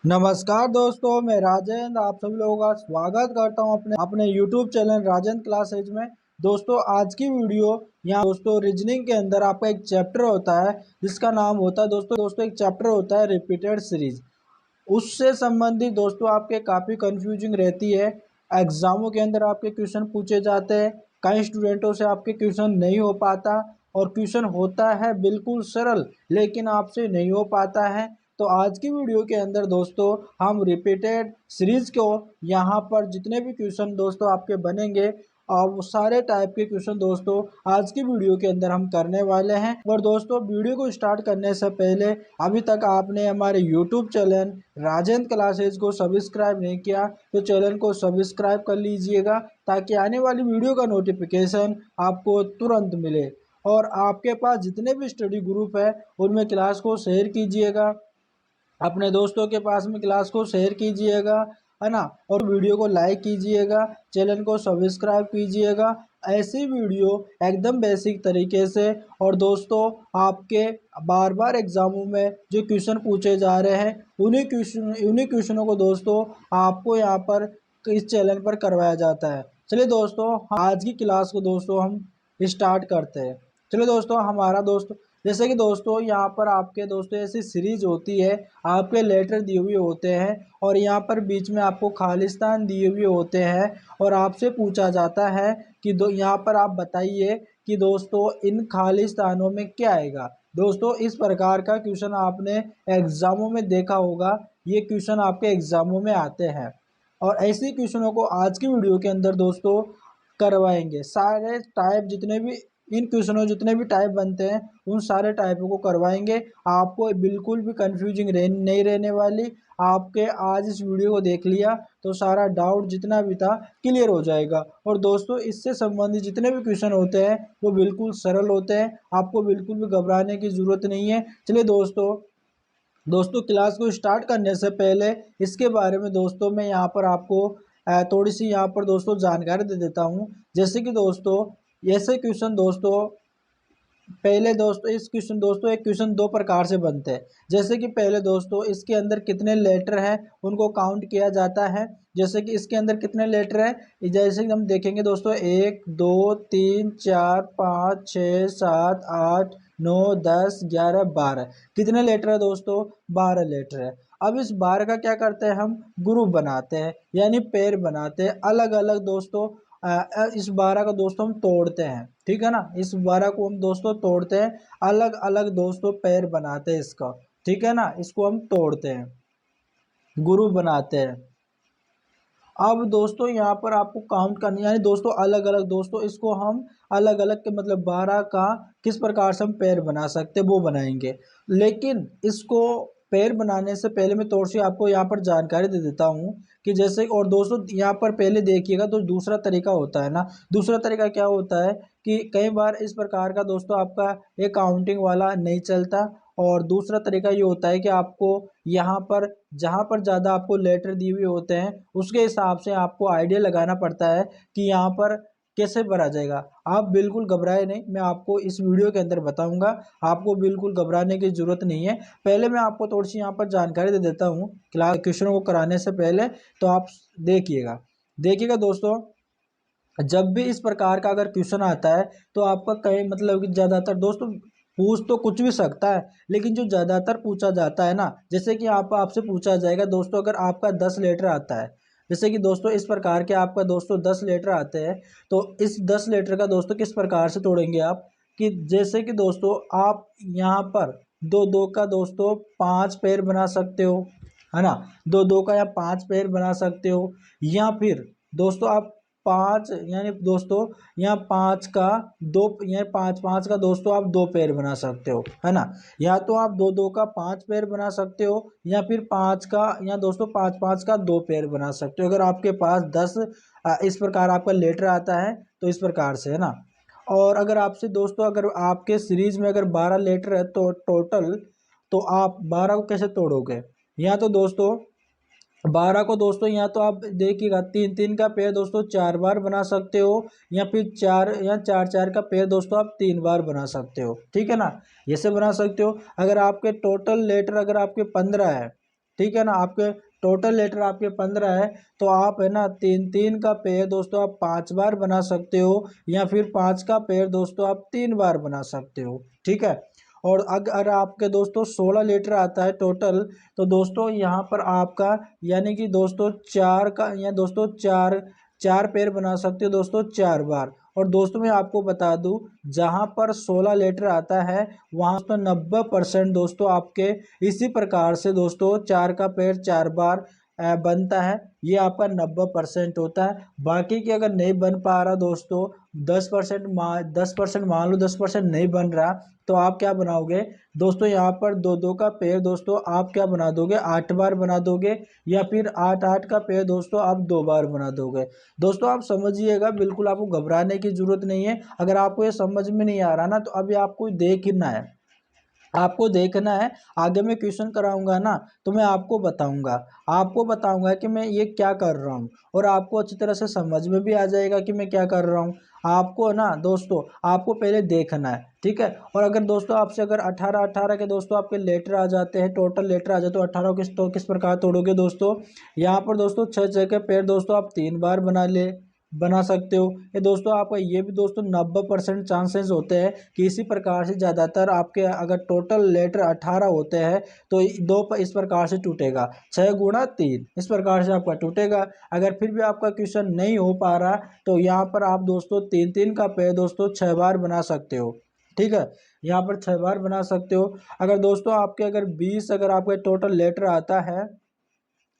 नमस्कार दोस्तों, मैं राजेंद्र आप सभी लोगों का स्वागत करता हूं अपने अपने YouTube चैनल राजेंद्र क्लासेज में। दोस्तों आज की वीडियो यहाँ दोस्तों रीजनिंग के अंदर आपका एक चैप्टर होता है जिसका नाम होता है दोस्तों एक चैप्टर होता है रिपीटेड सीरीज। उससे संबंधित दोस्तों आपके काफ़ी कंफ्यूजिंग रहती है। एग्जामों के अंदर आपके क्वेश्चन पूछे जाते हैं, कई स्टूडेंटों से आपके क्वेश्चन नहीं हो पाता और क्वेश्चन होता है बिल्कुल सरल लेकिन आपसे नहीं हो पाता है। तो आज की वीडियो के अंदर दोस्तों हम रिपीटेड सीरीज को यहाँ पर जितने भी क्वेश्चन दोस्तों आपके बनेंगे और वो सारे टाइप के क्वेश्चन दोस्तों आज की वीडियो के अंदर हम करने वाले हैं। और दोस्तों वीडियो को स्टार्ट करने से पहले अभी तक आपने हमारे YouTube चैनल राजेंद्र क्लासेज को सब्सक्राइब नहीं किया तो चैनल को सब्सक्राइब कर लीजिएगा ताकि आने वाली वीडियो का नोटिफिकेशन आपको तुरंत मिले। और आपके पास जितने भी स्टडी ग्रुप है उनमें क्लास को शेयर कीजिएगा, अपने दोस्तों के पास में क्लास को शेयर कीजिएगा, है ना। और वीडियो को लाइक कीजिएगा, चैनल को सब्सक्राइब कीजिएगा। ऐसी वीडियो एकदम बेसिक तरीके से। और दोस्तों आपके बार बार एग्जामों में जो क्वेश्चन पूछे जा रहे हैं उन्हीं क्वेश्चनों को दोस्तों आपको यहाँ पर इस चैनल पर करवाया जाता है। चलिए दोस्तों आज की क्लास को दोस्तों हम स्टार्ट करते हैं। चलिए दोस्तों हमारा दोस्त जैसे कि दोस्तों यहाँ पर आपके दोस्तों ऐसी सीरीज होती है, आपके लेटर दिए हुए होते हैं और यहाँ पर बीच में आपको खालिस्तान दिए हुए होते हैं और आपसे पूछा जाता है कि यहाँ पर आप बताइए कि दोस्तों इन खालिस्तानों में क्या आएगा। दोस्तों इस प्रकार का क्वेश्चन आपने एग्जामों में देखा होगा, ये क्वेश्चन आपके एग्जामों में आते हैं और ऐसे क्वेश्चनों को आज की वीडियो के अंदर दोस्तों करवाएंगे। सारे टाइप जितने भी इन क्वेश्चनों जितने भी टाइप बनते हैं उन सारे टाइपों को करवाएंगे। आपको बिल्कुल भी कंफ्यूजिंग नहीं रहने वाली। आपके आज इस वीडियो को देख लिया तो सारा डाउट जितना भी था क्लियर हो जाएगा। और दोस्तों इससे संबंधित जितने भी क्वेश्चन होते हैं वो बिल्कुल सरल होते हैं, आपको बिल्कुल भी घबराने की ज़रूरत नहीं है। चलिए दोस्तों क्लास को स्टार्ट करने से पहले इसके बारे में दोस्तों मैं यहाँ पर आपको थोड़ी सी यहाँ पर दोस्तों जानकारी दे देता हूँ। जैसे कि दोस्तों ऐसे क्वेश्चन दोस्तों पहले दोस्तों इस क्वेश्चन दोस्तों एक क्वेश्चन दो प्रकार से बनते हैं। जैसे कि पहले दोस्तों इसके अंदर कितने लेटर हैं उनको काउंट किया जाता है। जैसे कि इसके अंदर कितने लेटर हैं, जैसे कि हम देखेंगे दोस्तों 1 2 3 4 5 6 7 8 9 10 11 12 कितने लेटर है दोस्तों, 12 लेटर है। अब इस 12 का क्या करते हैं, हम ग्रुप बनाते हैं यानी पेयर बनाते हैं अलग अलग दोस्तों। इस 12 का दोस्तों हम तोड़ते हैं, ठीक है ना। इस 12 को हम दोस्तों तोड़ते हैं, अलग अलग दोस्तों पेयर बनाते हैं इसका, ठीक है ना। इसको हम तोड़ते हैं, ग्रुप बनाते हैं। अब दोस्तों यहाँ पर आपको काउंट करनी यानी दोस्तों अलग अलग दोस्तों इसको हम अलग अलग के मतलब 12 का किस प्रकार से हम पेयर बना सकते हैं वो बनाएंगे। लेकिन इसको पेयर बनाने से पहले मैं थोड़ी सी आपको यहाँ पर जानकारी दे देता हूँ कि जैसे। और दोस्तों यहाँ पर पहले देखिएगा तो दूसरा तरीका होता है ना। दूसरा तरीका क्या होता है कि कई बार इस प्रकार का दोस्तों आपका ये काउंटिंग वाला नहीं चलता। और दूसरा तरीका ये होता है कि आपको यहाँ पर जहाँ पर ज़्यादा आपको लेटर दिए हुए होते हैं उसके हिसाब से आपको आइडिया लगाना पड़ता है कि यहाँ पर कैसे भरा जाएगा। आप बिल्कुल घबराए नहीं, मैं आपको इस वीडियो के अंदर बताऊंगा, आपको बिल्कुल घबराने की ज़रूरत नहीं है। पहले मैं आपको थोड़ी सी यहाँ पर जानकारी दे देता हूँ क्लास क्वेश्चनों को कराने से पहले, तो आप देखिएगा देखिएगा दोस्तों। जब भी इस प्रकार का अगर क्वेश्चन आता है तो आपका कहीं मतलब कि ज़्यादातर दोस्तों पूछ तो कुछ भी सकता है लेकिन जो ज़्यादातर पूछा जाता है ना, जैसे कि आपसे पूछा जाएगा दोस्तों अगर आपका 10 लेटर आता है, जैसे कि दोस्तों इस प्रकार के आपका दोस्तों 10 लेटर आते हैं तो इस 10 लेटर का दोस्तों किस प्रकार से तोड़ेंगे आप कि जैसे कि दोस्तों आप यहाँ पर दो दो का दोस्तों 5 पेयर बना सकते हो, है ना। दो दो का या 5 पेयर बना सकते हो। या फिर दोस्तों आप 5 यानी दोस्तों यहाँ 5 का दो यानी 5 5 का दोस्तों आप 2 पेयर बना सकते हो, है ना। या तो आप दो दो का 5 पेयर बना सकते हो या फिर 5 का या दोस्तों 5 5 का 2 पेयर बना सकते हो। अगर आपके पास 10 इस प्रकार आपका लेटर आता है तो इस प्रकार से, है ना। और अगर आपसे दोस्तों अगर आपके सीरीज में अगर 12 लेटर है तो टोटल, तो आप 12 को कैसे तोड़ोगे। या तो दोस्तों 12 को दोस्तों या तो आप देखिएगा 3 3 का पेयर दोस्तों 4 बार बना सकते हो या फिर 4 या 4 4 का पेयर दोस्तों आप 3 बार बना सकते हो, ठीक है ना। ऐसे बना सकते हो। अगर आपके टोटल लेटर अगर आपके 15 है ठीक है ना। आपके टोटल लेटर आपके 15 है, तो आप है ना तीन तीन का पेयर दोस्तों आप 5 बार बना सकते हो, या फिर 5 का पेयर दोस्तों आप 3 बार बना सकते हो। ठीक है। और अगर आपके दोस्तों 16 लीटर आता है टोटल, तो दोस्तों यहाँ पर आपका यानी कि दोस्तों चार का या दोस्तों चार चार पेयर बना सकते हो दोस्तों 4 बार। और दोस्तों मैं आपको बता दूं, जहाँ पर 16 लीटर आता है वहाँ तो 90% दोस्तों आपके इसी प्रकार से दोस्तों चार का पेड़ 4 बार बनता है। ये आपका 90% होता है। बाकी की अगर नहीं बन पा रहा दोस्तों, 10% मान लो 10% नहीं बन रहा, तो आप क्या बनाओगे दोस्तों, यहाँ पर दो दो का पेड़ दोस्तों आप क्या बना दोगे, 8 बार बना दोगे, या फिर आठ आठ का पेड़ दोस्तों आप 2 बार बना दोगे। दोस्तों आप समझिएगा, बिल्कुल आपको घबराने की जरूरत नहीं है। अगर आपको ये समझ में नहीं आ रहा ना, तो अभी आपको देखना है, आपको देखना है। आगे मैं क्वेश्चन कराऊंगा ना, तो मैं आपको बताऊंगा कि मैं ये क्या कर रहा हूँ, और आपको अच्छी तरह से समझ में भी आ जाएगा कि मैं क्या कर रहा हूँ। आपको ना दोस्तों आपको पहले देखना है, ठीक है। और अगर दोस्तों आपसे अगर 18 के दोस्तों आपके लेटर आ जाते हैं, टोटल लेटर आ जाते, तो 18 किस प्रकार तोड़ोगे दोस्तों। यहाँ पर दोस्तों 6 के पेड़ दोस्तों आप 3 बार बना सकते हो। ये दोस्तों आपका ये भी दोस्तों 90% चांसेस होते हैं कि इसी प्रकार से ज़्यादातर आपके अगर टोटल लेटर 18 होते हैं, तो इस प्रकार से टूटेगा, 6 गुणा 3 इस प्रकार से आपका टूटेगा। अगर फिर भी आपका क्वेश्चन नहीं हो पा रहा, तो यहाँ पर आप दोस्तों तीन तीन का पेड़ दोस्तों 6 बार बना सकते हो। ठीक है, यहाँ पर 6 बार बना सकते हो। अगर दोस्तों आपके अगर 20 अगर आपके टोटल लेटर आता है,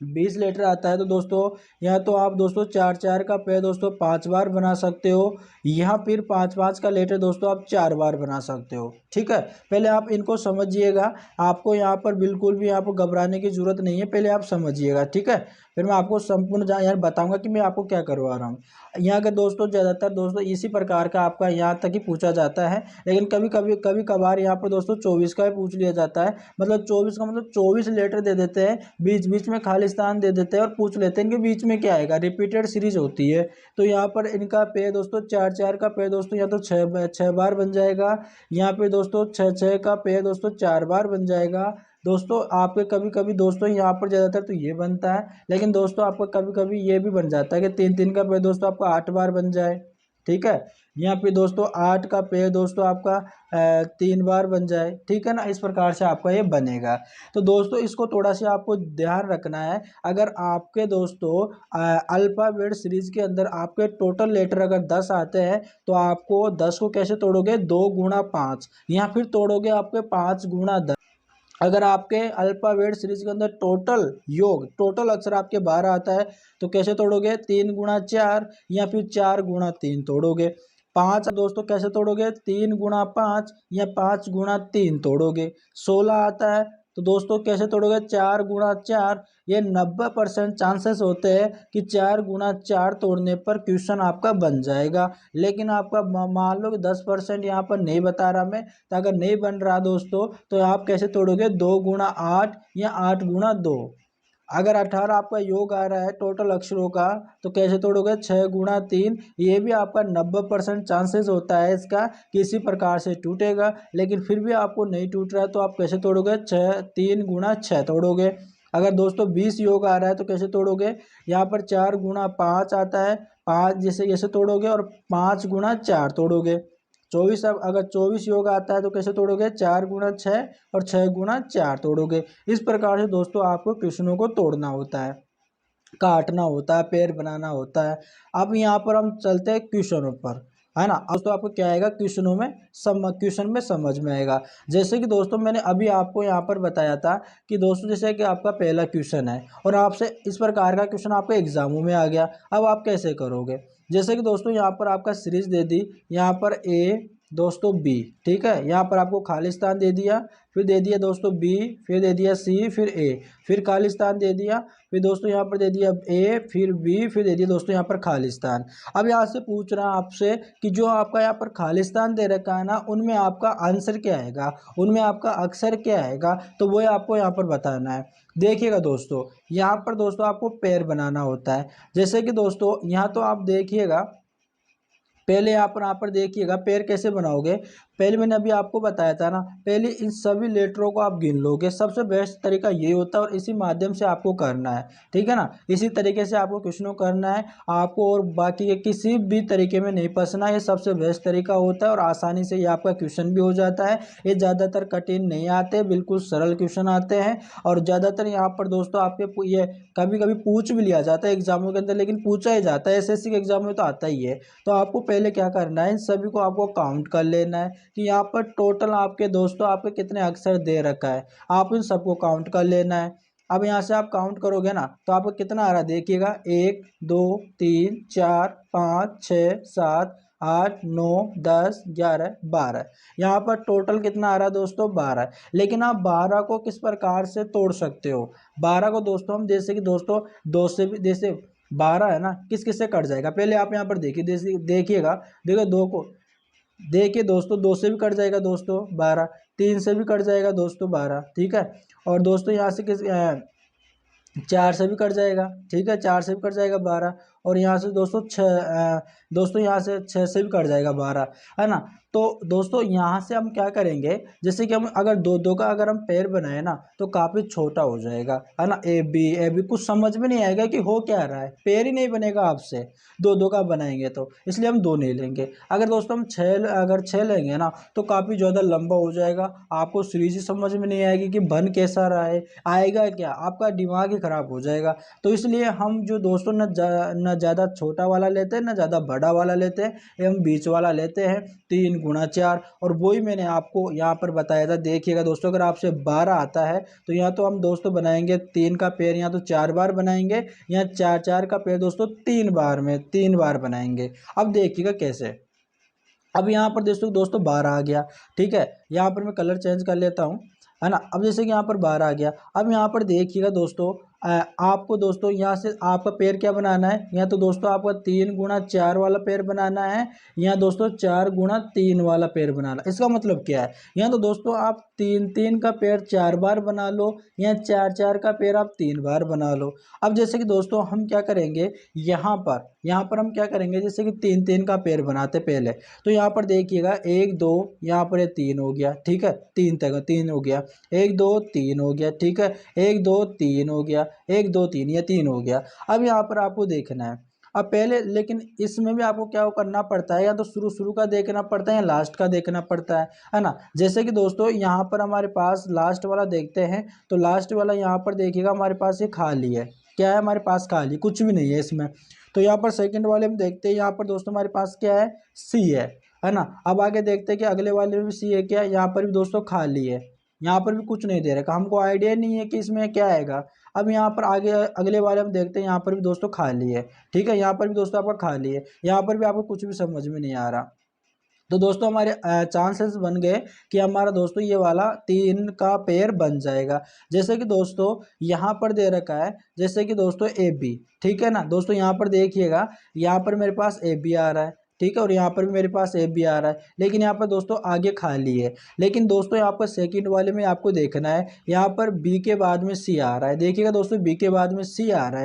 20 लीटर आता है, तो दोस्तों या तो आप दोस्तों चार चार का पेड़ दोस्तों 5 बार बना सकते हो, या फिर पाँच पाँच का लीटर दोस्तों आप 4 बार बना सकते हो। ठीक है, पहले आप इनको समझिएगा। आपको यहाँ पर बिल्कुल भी यहाँ पर घबराने की जरूरत नहीं है, पहले आप समझिएगा। ठीक है, फिर मैं आपको संपूर्ण यार बताऊंगा कि मैं आपको क्या करवा रहा हूँ। यहाँ के दोस्तों ज़्यादातर दोस्तों इसी प्रकार का आपका यहाँ तक ही पूछा जाता है, लेकिन कभी कभार यहाँ पर दोस्तों 24 का भी पूछ लिया जाता है। मतलब 24 का मतलब 24 लेटर दे देते हैं, बीच बीच में खालिस्तान दे देते हैं और पूछ लेते हैं कि बीच में क्या आएगा, रिपीटेड सीरीज होती है। तो यहाँ पर इनका पे दोस्तों चार चार का पे दोस्तों या तो छः बार बन जाएगा, यहाँ पे दोस्तों छः छः का पे दोस्तों 4 बार बन जाएगा। दोस्तों आपके कभी कभी दोस्तों यहाँ पर ज़्यादातर तो ये बनता है, लेकिन दोस्तों आपका कभी कभी ये भी बन जाता है कि तीन तीन का पेड़ दोस्तों आपका 8 बार बन जाए। ठीक है, यहाँ पे दोस्तों 8 का पेड़ दोस्तों आपका 3 बार बन जाए। ठीक है ना, इस प्रकार से आपका ये बनेगा। तो दोस्तों इसको थोड़ा सा आपको ध्यान रखना है। अगर आपके दोस्तों अल्फ़ाबेट सीरीज के अंदर आपके टोटल लेटर अगर 10 आते हैं, तो आपको 10 को कैसे तोड़ोगे, 2 गुणा 5, या फिर तोड़ोगे आपके 5 गुणा 10। अगर आपके अल्फाबेट सीरीज के अंदर टोटल अक्षर आपके 12 आता है, तो कैसे तोड़ोगे, 3 गुणा 4, या फिर 4 गुणा 3 तोड़ोगे। पाँच दोस्तों कैसे तोड़ोगे, 3 गुणा 5 या 5 गुणा 3 तोड़ोगे। 16 आता है, तो दोस्तों कैसे तोड़ोगे, 4 गुणा 4। ये 90% चांसेस होते हैं कि 4 गुणा 4 तोड़ने पर क्वेश्चन आपका बन जाएगा। लेकिन आपका मान लो कि 10% यहाँ पर नहीं बता रहा मैं, तो अगर नहीं बन रहा दोस्तों, तो आप कैसे तोड़ोगे, 2 गुणा 8 या 8 गुणा 2। अगर 18 आपका योग आ रहा है टोटल अक्षरों का, तो कैसे तोड़ोगे, 6 गुणा 3। ये भी आपका 90% चांसेस होता है इसका कि इसी प्रकार से टूटेगा। लेकिन फिर भी आपको नहीं टूट रहा है, तो आप कैसे तोड़ोगे, 3 गुणा 6 तोड़ोगे। अगर दोस्तों 20 योग आ रहा है, तो कैसे तोड़ोगे, यहाँ पर 4 गुणा 5 आता है, 5 जैसे कैसे तोड़ोगे, और 5 गुणा 4 तोड़ोगे। 24 अब अगर 24 योग आता है, तो कैसे तोड़ोगे, 4 गुणा 6 और 6 गुणा 4 तोड़ोगे। इस प्रकार से दोस्तों आपको क्वेश्चनों को तोड़ना होता है, काटना होता है, पेड़ बनाना होता है। अब यहाँ पर हम चलते हैं क्वेश्चनों पर, है ना। अब तो आपको क्या आएगा, क्वेश्चन में समझ में आएगा। जैसे कि दोस्तों मैंने अभी आपको यहाँ पर बताया था कि दोस्तों जैसे कि आपका पहला क्वेश्चन है, और आपसे इस प्रकार का क्वेश्चन आपके एग्जामों में आ गया। अब आप कैसे करोगे, जैसे कि दोस्तों यहाँ पर आपका सीरीज दे दी, यहाँ पर ए दोस्तों बी, ठीक है, यहाँ पर आपको खालिस्तान दे दिया, फिर दे दिया दोस्तों बी, फिर दे दिया सी, फिर ए, फिर खालिस्तान दे दिया, फिर दोस्तों यहाँ पर दे दिया ए, फिर बी, फिर दे दिया दोस्तों यहाँ पर खालिस्तान। अब यहाँ से पूछ रहा है आपसे कि जो आपका यहाँ पर खालिस्तान दे रखा है ना, उनमें आपका आंसर क्या आएगा, उनमें आपका अक्षर क्या आएगा, तो वो आपको यहाँ पर बताना है। देखिएगा दोस्तों, यहाँ पर दोस्तों आपको पेड़ बनाना होता है। जैसे कि दोस्तों यहाँ तो आप देखिएगा, पहले यहाँ पर देखिएगा पैर कैसे बनाओगे। पहले मैंने अभी आपको बताया था ना, पहले इन सभी लेटरों को आप गिन लोगे। सबसे बेस्ट तरीका ये होता है और इसी माध्यम से आपको करना है, ठीक है ना। इसी तरीके से आपको क्वेश्चनों करना है आपको, और बाकी के किसी भी तरीके में नहीं फंसना। ये सबसे बेस्ट तरीका होता है और आसानी से ये आपका क्वेश्चन भी हो जाता है। ये ज़्यादातर कठिन नहीं आते, बिल्कुल सरल क्वेश्चन आते हैं। और ज़्यादातर यहाँ पर दोस्तों आपके ये कभी कभी पूछ भी लिया जाता है एग्जामों के अंदर, लेकिन पूछा ही जाता है, एसएससी के एग्जाम में तो आता ही है। तो आपको पहले क्या करना है, इन सभी को आपको काउंट कर लेना है कि यहाँ पर टोटल आपके दोस्तों आपके कितने अक्षर दे रखा है। आप इन सबको काउंट कर लेना है। अब यहाँ से आप काउंट करोगे ना तो आपको कितना आ रहा है देखिएगा, 1 2 3 4 5 6 7 8 9 10 11 12। यहाँ पर टोटल कितना आ रहा है दोस्तों, 12। लेकिन आप 12 को किस प्रकार से तोड़ सकते हो। 12 को दोस्तों हम जैसे कि दोस्तों दो से भी, जैसे 12 है ना, किस किस से कट जाएगा पहले आप यहाँ पर देखिए, देखिएगा। देखो दो को देखिए दोस्तों, 2 से भी कट जाएगा दोस्तों 12, 3 से भी कट जाएगा दोस्तों 12, ठीक है। और दोस्तों यहाँ से 4 से भी कट जाएगा, ठीक है, 4 से भी कट जाएगा 12। और यहाँ से दोस्तों दोस्तों यहाँ से 6 से भी कट जाएगा 12, है ना। तो दोस्तों यहाँ से हम क्या करेंगे, जैसे कि हम अगर दो दो का अगर हम पेयर बनाए ना तो काफ़ी छोटा हो जाएगा, है ना। ए बी कुछ समझ में नहीं आएगा कि हो क्या रहा है, पेयर ही नहीं बनेगा आपसे। दो दो का बनाएंगे तो इसलिए हम 2 नहीं लेंगे। अगर दोस्तों हम अगर 6 लेंगे ना तो काफ़ी ज़्यादा लंबा हो जाएगा, आपको सीरीज ही समझ में नहीं आएगी कि बन कैसा रहा है, आएगा क्या, आपका दिमाग ही खराब हो जाएगा। तो इसलिए हम जो दोस्तों न ज़्यादा छोटा वाला लेते हैं न ज़्यादा बड़ा वाला लेते हैं, एवं बीच वाला लेते हैं 3 × 4। और वही मैंने आपको यहाँ पर बताया था। देखिएगा दोस्तों, अगर आपसे 12 आता है तो यहाँ तो हम दोस्तों बनाएंगे 3 का पेयर, यहाँ तो 4 बार बनाएंगे, यहाँ 4 का पेयर दोस्तों 3 बार बनाएंगे। अब देखिएगा कैसे। अब यहाँ पर दोस्तों 12 आ गया, ठीक है। यहाँ पर मैं कलर चेंज कर लेता हूँ, है ना। अब जैसे कि यहाँ पर 12 आ गया। अब यहाँ पर देखिएगा दोस्तों, आपको दोस्तों यहाँ से आपका पेयर क्या बनाना है, यहाँ तो दोस्तों आपका 3 × 4 वाला पेयर बनाना है, यहाँ दोस्तों 4 × 3 वाला पेयर बनाना। इसका मतलब क्या है, यहाँ तो दोस्तों आप 3 का पेयर 4 बार बना लो, यहाँ 4 का पेयर आप 3 बार बना लो। अब जैसे कि दोस्तों हम क्या करेंगे, यहाँ पर हम क्या करेंगे, जैसे कि 3 का पेयर बनाते पहले। तो यहाँ पर देखिएगा 1 2, यहाँ पर 3 हो गया, ठीक है, 3 तक 3 हो गया, 1 2 3 हो गया, ठीक है, 1 2 3 हो गया, 1 2 3, ये 3 हो गया। अब यहाँ पर आपको देखना है, अब पहले लेकिन इसमें भी आपको क्या करना पड़ता है, या तो शुरू शुरू का देखना पड़ता है या लास्ट का देखना पड़ता है ना। जैसे कि दोस्तों यहाँ पर हमारे पास लास्ट वाला देखते हैं, तो लास्ट वाला यहाँ पर देखिएगा हमारे पास ये खाली है। क्या है हमारे पास, खाली, कुछ भी नहीं है इसमें। तो यहाँ पर सेकंड वाले में देखते हैं, यहाँ पर दोस्तों हमारे पास क्या है, सी है ना। अब आगे देखते हैं कि अगले वाले में भी सी है क्या, यहाँ पर भी दोस्तों खाली है, यहाँ पर भी कुछ नहीं दे रखा, हमको आइडिया नहीं है कि इसमें क्या आएगा। अब यहाँ पर आगे अगले वाले हम देखते हैं, यहाँ पर भी दोस्तों खाली है, ठीक है, यहाँ पर भी दोस्तों आपका खाली है, यहाँ पर भी आपको कुछ भी समझ में नहीं आ रहा। तो दोस्तों हमारे चांसेस बन गए कि हमारा दोस्तों ये वाला 3 का पेयर बन जाएगा। जैसे कि दोस्तों यहाँ पर दे रखा है, जैसे कि दोस्तों ए बी, ठीक है ना। दोस्तों यहाँ पर देखिएगा, यहाँ पर मेरे पास ए बी आ रहा है, ठीक है, और यहाँ पर भी मेरे पास ए बी आ रहा है, लेकिन यहाँ पर दोस्तों आगे खाली है। लेकिन दोस्तों यहाँ पर सेकंड वाले में आपको देखना है, यहाँ पर बी के बाद में सी आ रहा है। देखिएगा दोस्तों बी के बाद में सी आ रहा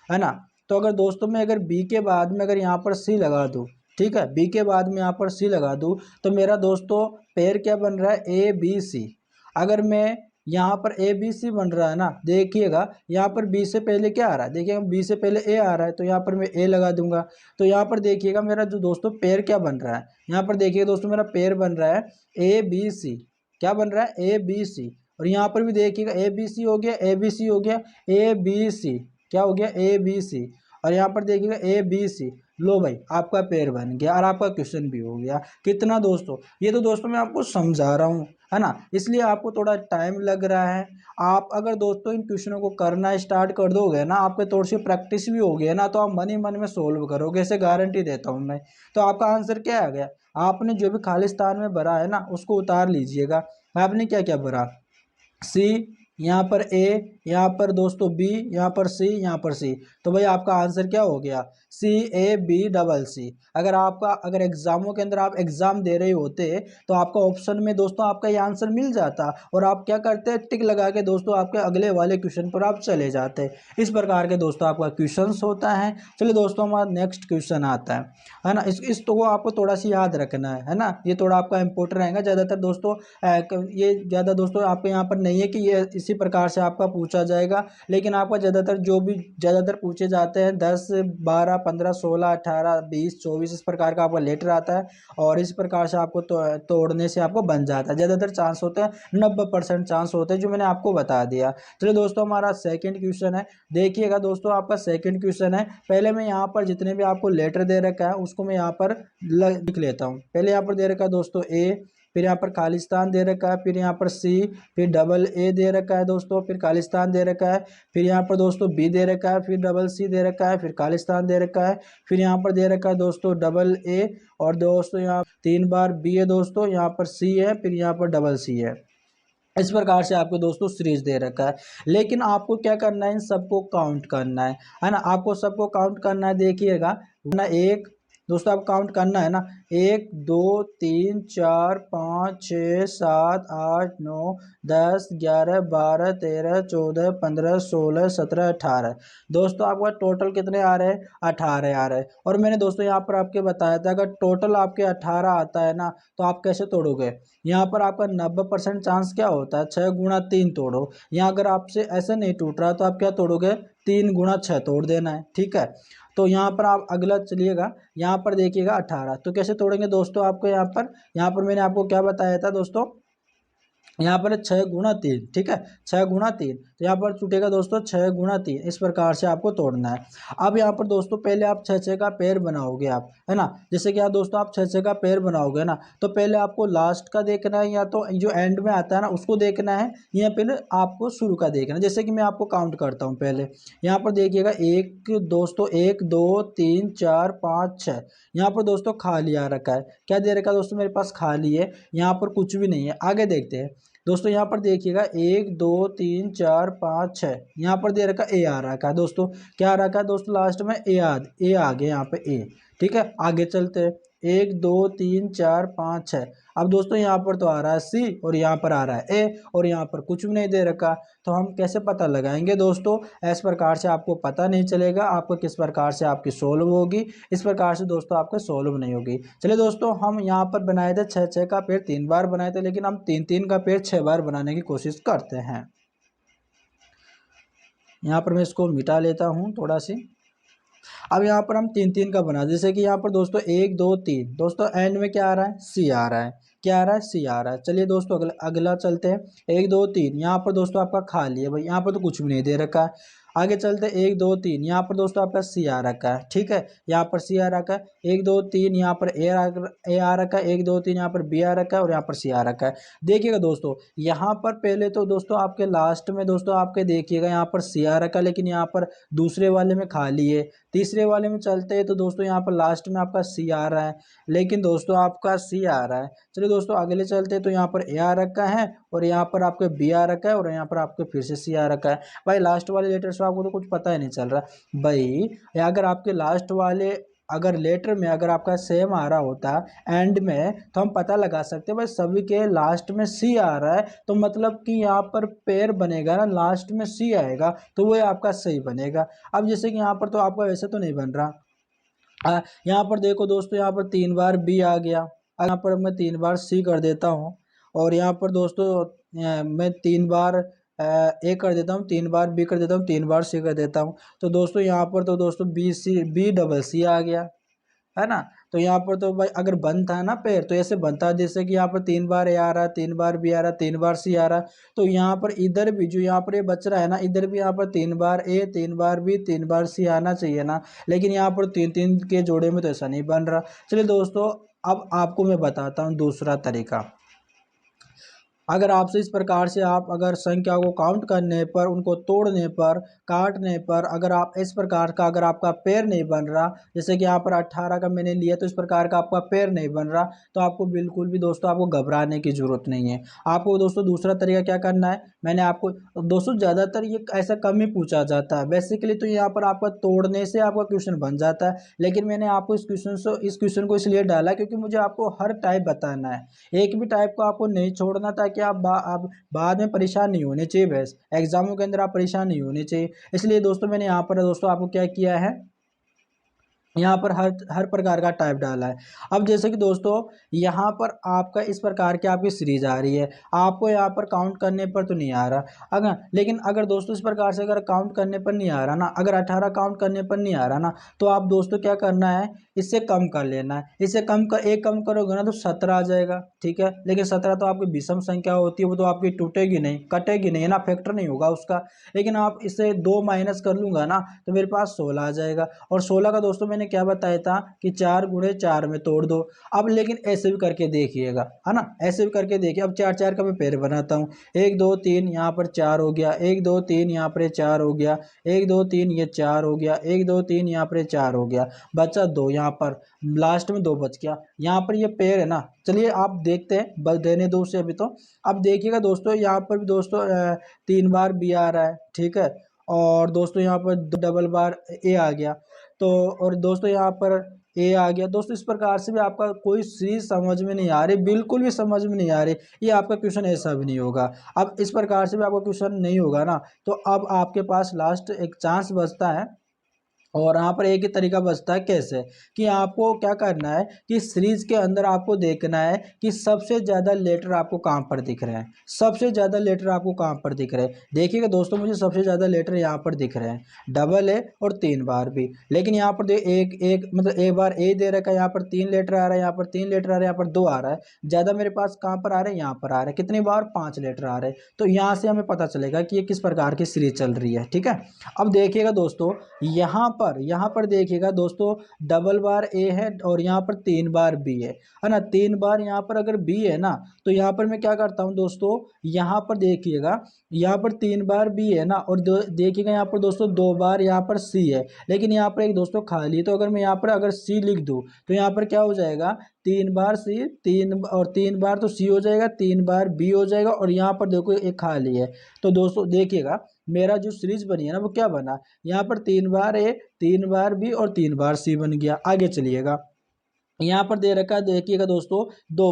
है ना। तो अगर दोस्तों मैं अगर बी के बाद में अगर यहाँ पर सी लगा दूँ, ठीक है, बी के बाद में यहाँ पर सी लगा दूँ, तो मेरा दोस्तों पेयर क्या बन रहा है, ए बी सी। अगर मैं यहाँ पर ए बी सी बन रहा है ना, देखिएगा यहाँ पर बी से पहले क्या आ रहा है, देखिएगा बी से पहले ए आ रहा है, तो यहाँ पर मैं ए लगा दूंगा। तो यहाँ पर देखिएगा मेरा जो दोस्तों पेयर क्या बन रहा है, यहाँ पर देखिएगा दोस्तों मेरा पेयर बन रहा है ए बी सी। क्या बन रहा है, ए बी सी। और यहाँ पर भी देखिएगा ए बी सी हो गया, ए बी सी हो गया, ए बी सी, क्या हो गया, ए बी सी। और यहाँ पर देखिएगा ए बी सी। लो भाई आपका पेयर बन गया और आपका क्वेश्चन भी हो गया। कितना दोस्तों, ये तो दोस्तों मैं आपको समझा रहा हूँ, है ना, इसलिए आपको थोड़ा टाइम लग रहा है। आप अगर दोस्तों इन क्वेश्चनों को करना स्टार्ट कर दोगे ना, आपके थोड़ी सी प्रैक्टिस भी होगी है ना, तो आप मन ही मन में सोल्व करोगे, ऐसे गारंटी देता हूँ मैं। तो आपका आंसर क्या आ गया, आपने जो भी खालिस्तान में भरा है ना उसको उतार लीजिएगा। आपने क्या क्या भरा, सी, यहाँ पर ए, यहाँ पर दोस्तों बी, यहाँ पर सी, यहाँ पर सी। तो भाई आपका आंसर क्या हो गया? CABCC। अगर एग्जामों के अंदर आप एग्जाम दे रहे होते तो आपका ऑप्शन में दोस्तों आपका ये आंसर मिल जाता, और आप क्या करते हैं, टिक लगा के दोस्तों आपके अगले वाले क्वेश्चन पर आप चले जाते। इस प्रकार के दोस्तों आपका क्वेश्चन होता है। चलिए दोस्तों हमारा नेक्स्ट क्वेश्चन आता है ना। इस तो आपको थोड़ा सा याद रखना है ना, ये थोड़ा आपका इंपॉर्टेंट रहेगा। ज़्यादातर दोस्तों ये ज़्यादा दोस्तों आपके यहाँ पर नहीं है कि ये इसी प्रकार से आपका पूछा जाएगा, लेकिन आपका ज़्यादातर पूछे जाते हैं 10, 12, 15, 16, 18, 20, 24 इस प्रकार का आपका लेटर आता है, और इस प्रकार से आपको तोड़ने से आपको बन जाता है। ज़्यादातर चांस होते हैं, 90% चांस होते हैं, जो मैंने आपको बता दिया। चलिए दोस्तों हमारा सेकंड क्वेश्चन है, देखिएगा दोस्तों आपका सेकंड क्वेश्चन है। पहले मैं यहाँ पर जितने भी आपको लेटर दे रखा है उसको मैं यहाँ पर लिख लेता हूँ। पहले यहाँ पर दे रखा है दोस्तों ए, फिर यहाँ पर खालिस्तान दे रखा है, फिर यहाँ पर सी, फिर डबल ए दे रखा है दोस्तों, फिर खालिस्तान दे रखा है, फिर यहाँ पर दोस्तों बी दे रखा है, फिर डबल सी दे रखा है, फिर खालिस्तान दे रखा है, फिर यहाँ पर दे रखा है दोस्तों डबल ए, और दोस्तों यहाँ 3 बार बी है दोस्तों, यहाँ पर सी है, फिर यहाँ पर डबल सी है। इस प्रकार से आपको दोस्तों सीरीज दे रखा है, लेकिन आपको क्या करना है, इन सबको काउंट करना है ना। आपको सबको काउंट करना है, देखिएगा ना। एक दोस्तों आप काउंट करना है ना, 1 2 3 4 5 6 7 8 9 10 11 12 13 14 15 16 17 18। दोस्तों आपका टोटल कितने आ रहे हैं? 18 आ रहे हैं। और मैंने दोस्तों यहाँ पर आपके बताया था, अगर टोटल आपके 18 आता है ना तो आप कैसे तोड़ोगे। यहाँ पर आपका 90% चांस क्या होता है, 6 गुणा 3 तोड़ो। यहाँ अगर आपसे ऐसा नहीं टूट रहा तो आप क्या तोड़ोगे, 3 गुणा 6 तोड़ देना है, ठीक है। तो यहाँ पर आप अगला चलिएगा, यहाँ पर देखिएगा 18, तो कैसे तोड़ेंगे दोस्तों। आपको यहाँ पर मैंने आपको क्या बताया था दोस्तों, यहाँ पर 6 गुणा 3, ठीक है, 6 गुणा 3। तो यहाँ पर छूटेगा दोस्तों 6 गुणा 3, इस प्रकार से आपको तोड़ना है। अब यहाँ पर दोस्तों पहले आप 6 का पेड़ बनाओगे आप, है ना। जैसे कि यहाँ दोस्तों आप 6 का पेड़ बनाओगे ना, तो पहले आपको लास्ट का देखना है, या तो जो एंड में आता है ना उसको देखना है, या पहले आपको शुरू का देखना है। जैसे कि मैं आपको काउंट करता हूँ पहले, यहाँ पर देखिएगा एक दोस्तों 1 2 3 4 5 6। यहाँ पर दोस्तों खाली आ रखा है, क्या दे रखा है दोस्तों, मेरे पास खाली है, यहाँ पर कुछ भी नहीं है। आगे देखते हैं दोस्तों, यहाँ पर देखिएगा 1 2 3 4 5 6, यहाँ पर दे रखा ए आ रखा है दोस्तों। क्या आ रखा है दोस्तों, लास्ट में ए आ गया यहाँ पे ए, ठीक है। आगे चलते हैं, 1 2 3 4 5 6। अब दोस्तों यहाँ पर तो आ रहा है सी, और यहाँ पर आ रहा है ए, और यहाँ पर कुछ भी नहीं दे रखा। तो हम कैसे पता लगाएंगे दोस्तों, इस प्रकार से आपको पता नहीं चलेगा आपको किस प्रकार से आपकी सोल्व होगी। इस प्रकार से दोस्तों आपका सोल्व नहीं होगी। चलिए दोस्तों हम यहाँ पर बनाए थे 6 का पेड़ 3 बार बनाए थे, लेकिन हम 3 का पेड़ 6 बार बनाने की कोशिश करते हैं। यहाँ पर मैं इसको मिटा लेता हूँ थोड़ा सी। अब यहाँ पर हम 3 का बना, जैसे कि यहाँ पर दोस्तों 1 2 3, दोस्तों एंड में क्या आ रहा है, सी आ रहा है। क्या आ रहा है, सी आ रहा है। चलिए दोस्तों अगला चलते हैं, 1 2 3, यहाँ पर दोस्तों आपका खाली है भाई, यहाँ पर तो कुछ भी नहीं दे रखा है। आगे चलते 1 2 3, यहाँ पर दोस्तों आपका सी आ रखा है, ठीक है, यहाँ पर सी आ रखा है। 1 2 3, यहाँ पर ए आ रखा है, 1 2 3 यहाँ पर बी आ रखा है, और यहाँ पर सी आ रखा है। देखिएगा दोस्तों यहाँ पर पहले तो दोस्तों आपके लास्ट में दोस्तों आपके देखिएगा यहाँ पर सी आ रखा है, लेकिन यहाँ पर दूसरे वाले में खाली है। तीसरे वाले में चलते हैं तो दोस्तों यहाँ पर लास्ट में आपका सी आ रहा है, लेकिन दोस्तों आपका सी आ रहा है। चलिए दोस्तों अगले चलते हैं, तो यहाँ पर ए आ रखा है, और यहाँ पर आपके बी आ रखा है, और यहाँ पर आपके फिर से सी आ रखा है। भाई लास्ट वाले लेटर से आपको तो कुछ पता ही नहीं चल रहा भाई। अगर आपके लास्ट वाले अगर लेटर में अगर आपका सेम आ रहा होता एंड में, तो हम पता लगा सकते हैं भाई सभी के लास्ट में सी आ रहा है, तो मतलब कि यहाँ पर पेयर बनेगा ना, लास्ट में सी आएगा तो वो आपका सही बनेगा। अब जैसे कि यहाँ पर तो आपका वैसे तो नहीं बन रहा। यहाँ पर देखो दोस्तों, यहाँ पर 3 बार बी आ गया, यहाँ पर मैं 3 बार सी कर देता हूँ, और यहाँ पर दोस्तों मैं 3 बार ए कर देता हूँ, 3 बार बी कर देता हूँ, 3 बार सी कर देता हूँ। तो दोस्तों यहाँ पर तो दोस्तों बी डबल सी आ गया, है ना। तो यहाँ पर तो भाई अगर बनता है ना पेड़, तो ऐसे बनता है जैसे कि यहाँ पर 3 बार ए आ रहा है, 3 बार बी आ रहा है, 3 बार सी आ रहा है। तो यहाँ पर इधर भी जो यहाँ पर ये बच रहा है ना, इधर भी यहाँ पर 3 बार ए, 3 बार बी, 3 बार सी आना चाहिए ना, लेकिन यहाँ पर 3 के जोड़े में तो ऐसा नहीं बन रहा। चलिए दोस्तों अब आपको मैं बताता हूँ दूसरा तरीका। अगर आपसे इस प्रकार से आप अगर संख्या को काउंट करने पर, उनको तोड़ने पर, काटने पर अगर आप इस प्रकार का अगर आपका पेयर नहीं बन रहा, जैसे कि यहाँ पर 18 का मैंने लिया तो इस प्रकार का आपका पेयर नहीं बन रहा, तो आपको बिल्कुल भी दोस्तों आपको घबराने की जरूरत नहीं है। आपको दोस्तों दूसरा तरीका क्या करना है, मैंने आपको दोस्तों ज़्यादातर ये ऐसा कम ही पूछा जाता है बेसिकली, तो यहाँ पर आपका तोड़ने से आपका क्वेश्चन बन जाता है, लेकिन मैंने आपको इस क्वेश्चन को इसलिए डाला क्योंकि मुझे आपको हर टाइप बताना है, एक भी टाइप को आपको नहीं छोड़ना, ताकि आप बाद में परेशान नहीं होने चाहिए, बस एग्जामों के अंदर आप परेशान नहीं होने चाहिए। इसलिए दोस्तों मैंने यहाँ पर दोस्तों आपको क्या किया है, यहाँ पर हर प्रकार का टाइप डाला है। अब जैसे कि दोस्तों यहाँ पर आपका इस प्रकार की आपकी सीरीज आ रही है, आपको यहाँ पर काउंट करने पर तो नहीं आ रहा, अगर लेकिन अगर दोस्तों इस प्रकार से अगर काउंट करने पर नहीं आ रहा ना, अगर 18 काउंट करने पर नहीं आ रहा ना, तो आप दोस्तों क्या करना है, इससे कम कर लेना है। इससे एक कम करोगे ना तो 17 आ जाएगा, ठीक है। लेकिन 17 तो आपकी विषम संख्या होती है, वो तो आपकी टूटेगी नहीं, कटेगी नहीं है ना, फैक्टर नहीं होगा उसका। लेकिन आप इससे 2 माइनस कर लूंगा ना तो मेरे पास 16 आ जाएगा। और 16 का दोस्तों मैंने क्या बताया था कि 4 गुणे 4 में तोड़ दो। अब लेकिन ऐसे भी करके देखिएगा, है ना, ऐसे भी करके देखिए। अब 4 4 का मैं पेड़ बनाता हूँ, 1 2 3 यहाँ पर 4 हो गया, 1 2 3 यहाँ पर 4 हो गया, 1 2 3 ये 4 हो गया, 1 2 3 यहाँ पर 4 हो गया, बचा 2, यहाँ पर लास्ट में 2 बच गया। यहाँ पर ये पेड़ है ना, चलिए आप देखते हैं, बस देने दो उसे अभी तो। अब देखिएगा दोस्तों यहाँ पर भी दोस्तों 3 बार बी आ रहा है, ठीक है। और दोस्तों यहाँ पर डबल बार ए आ गया, तो और दोस्तों यहाँ पर ए आ गया। दोस्तों इस प्रकार से भी आपका कोई सीरीज समझ में नहीं आ रही, बिल्कुल भी समझ में नहीं आ रही, ये आपका क्वेश्चन ऐसा भी नहीं होगा। अब इस प्रकार से भी आपका क्वेश्चन नहीं होगा ना, तो अब आपके पास लास्ट एक चांस बचता है, और यहाँ पर एक ही तरीका बचता है, कैसे कि आपको क्या करना है कि सीरीज के अंदर आपको देखना है कि सबसे ज़्यादा लेटर आपको कहाँ पर दिख रहे हैं, सबसे ज़्यादा लेटर आपको कहाँ पर दिख रहे हैं। देखिएगा दोस्तों मुझे सबसे ज़्यादा लेटर यहाँ पर दिख रहे हैं, डबल ए और 3 बार भी। लेकिन यहाँ पर एक एक मतलब एक बार ए दे रखा है, यहाँ पर 3 लेटर आ रहा है, यहाँ पर 3 लेटर आ रहा है, यहाँ पर 2 आ रहा है। ज़्यादा मेरे पास कहाँ पर आ रहे हैं, यहाँ पर आ रहे हैं, कितनी बार 5 लेटर आ रहे हैं। तो यहाँ से हमें पता चलेगा कि ये किस प्रकार की सीरीज चल रही है, ठीक है। अब देखिएगा दोस्तों यहाँ पर देखिएगा दोस्तों डबल बार ए है और यहाँ पर 3 बार बी है ना। 3 बार यहाँ पर अगर बी है ना, तो यहाँ पर मैं क्या करता हूँ दोस्तों, यहाँ पर देखिएगा, यहाँ पर 3 बार बी है ना, और देखिएगा यहाँ पर दोस्तों 2 बार यहाँ पर सी है, लेकिन यहाँ पर एक दोस्तों खाली है। तो अगर मैं यहाँ पर अगर सी लिख दूँ तो यहाँ पर क्या हो जाएगा, 3 बार सी, 3 बार तो सी हो जाएगा, 3 बार बी हो जाएगा, और यहाँ पर देखो एक खाली है। तो दोस्तों देखिएगा मेरा जो सीरीज बनी है ना वो क्या बना, यहाँ पर 3 बार ए, 3 बार बी और 3 बार सी बन गया। आगे चलिएगा, यहाँ पर दे रखा है, देखिएगा दोस्तों 2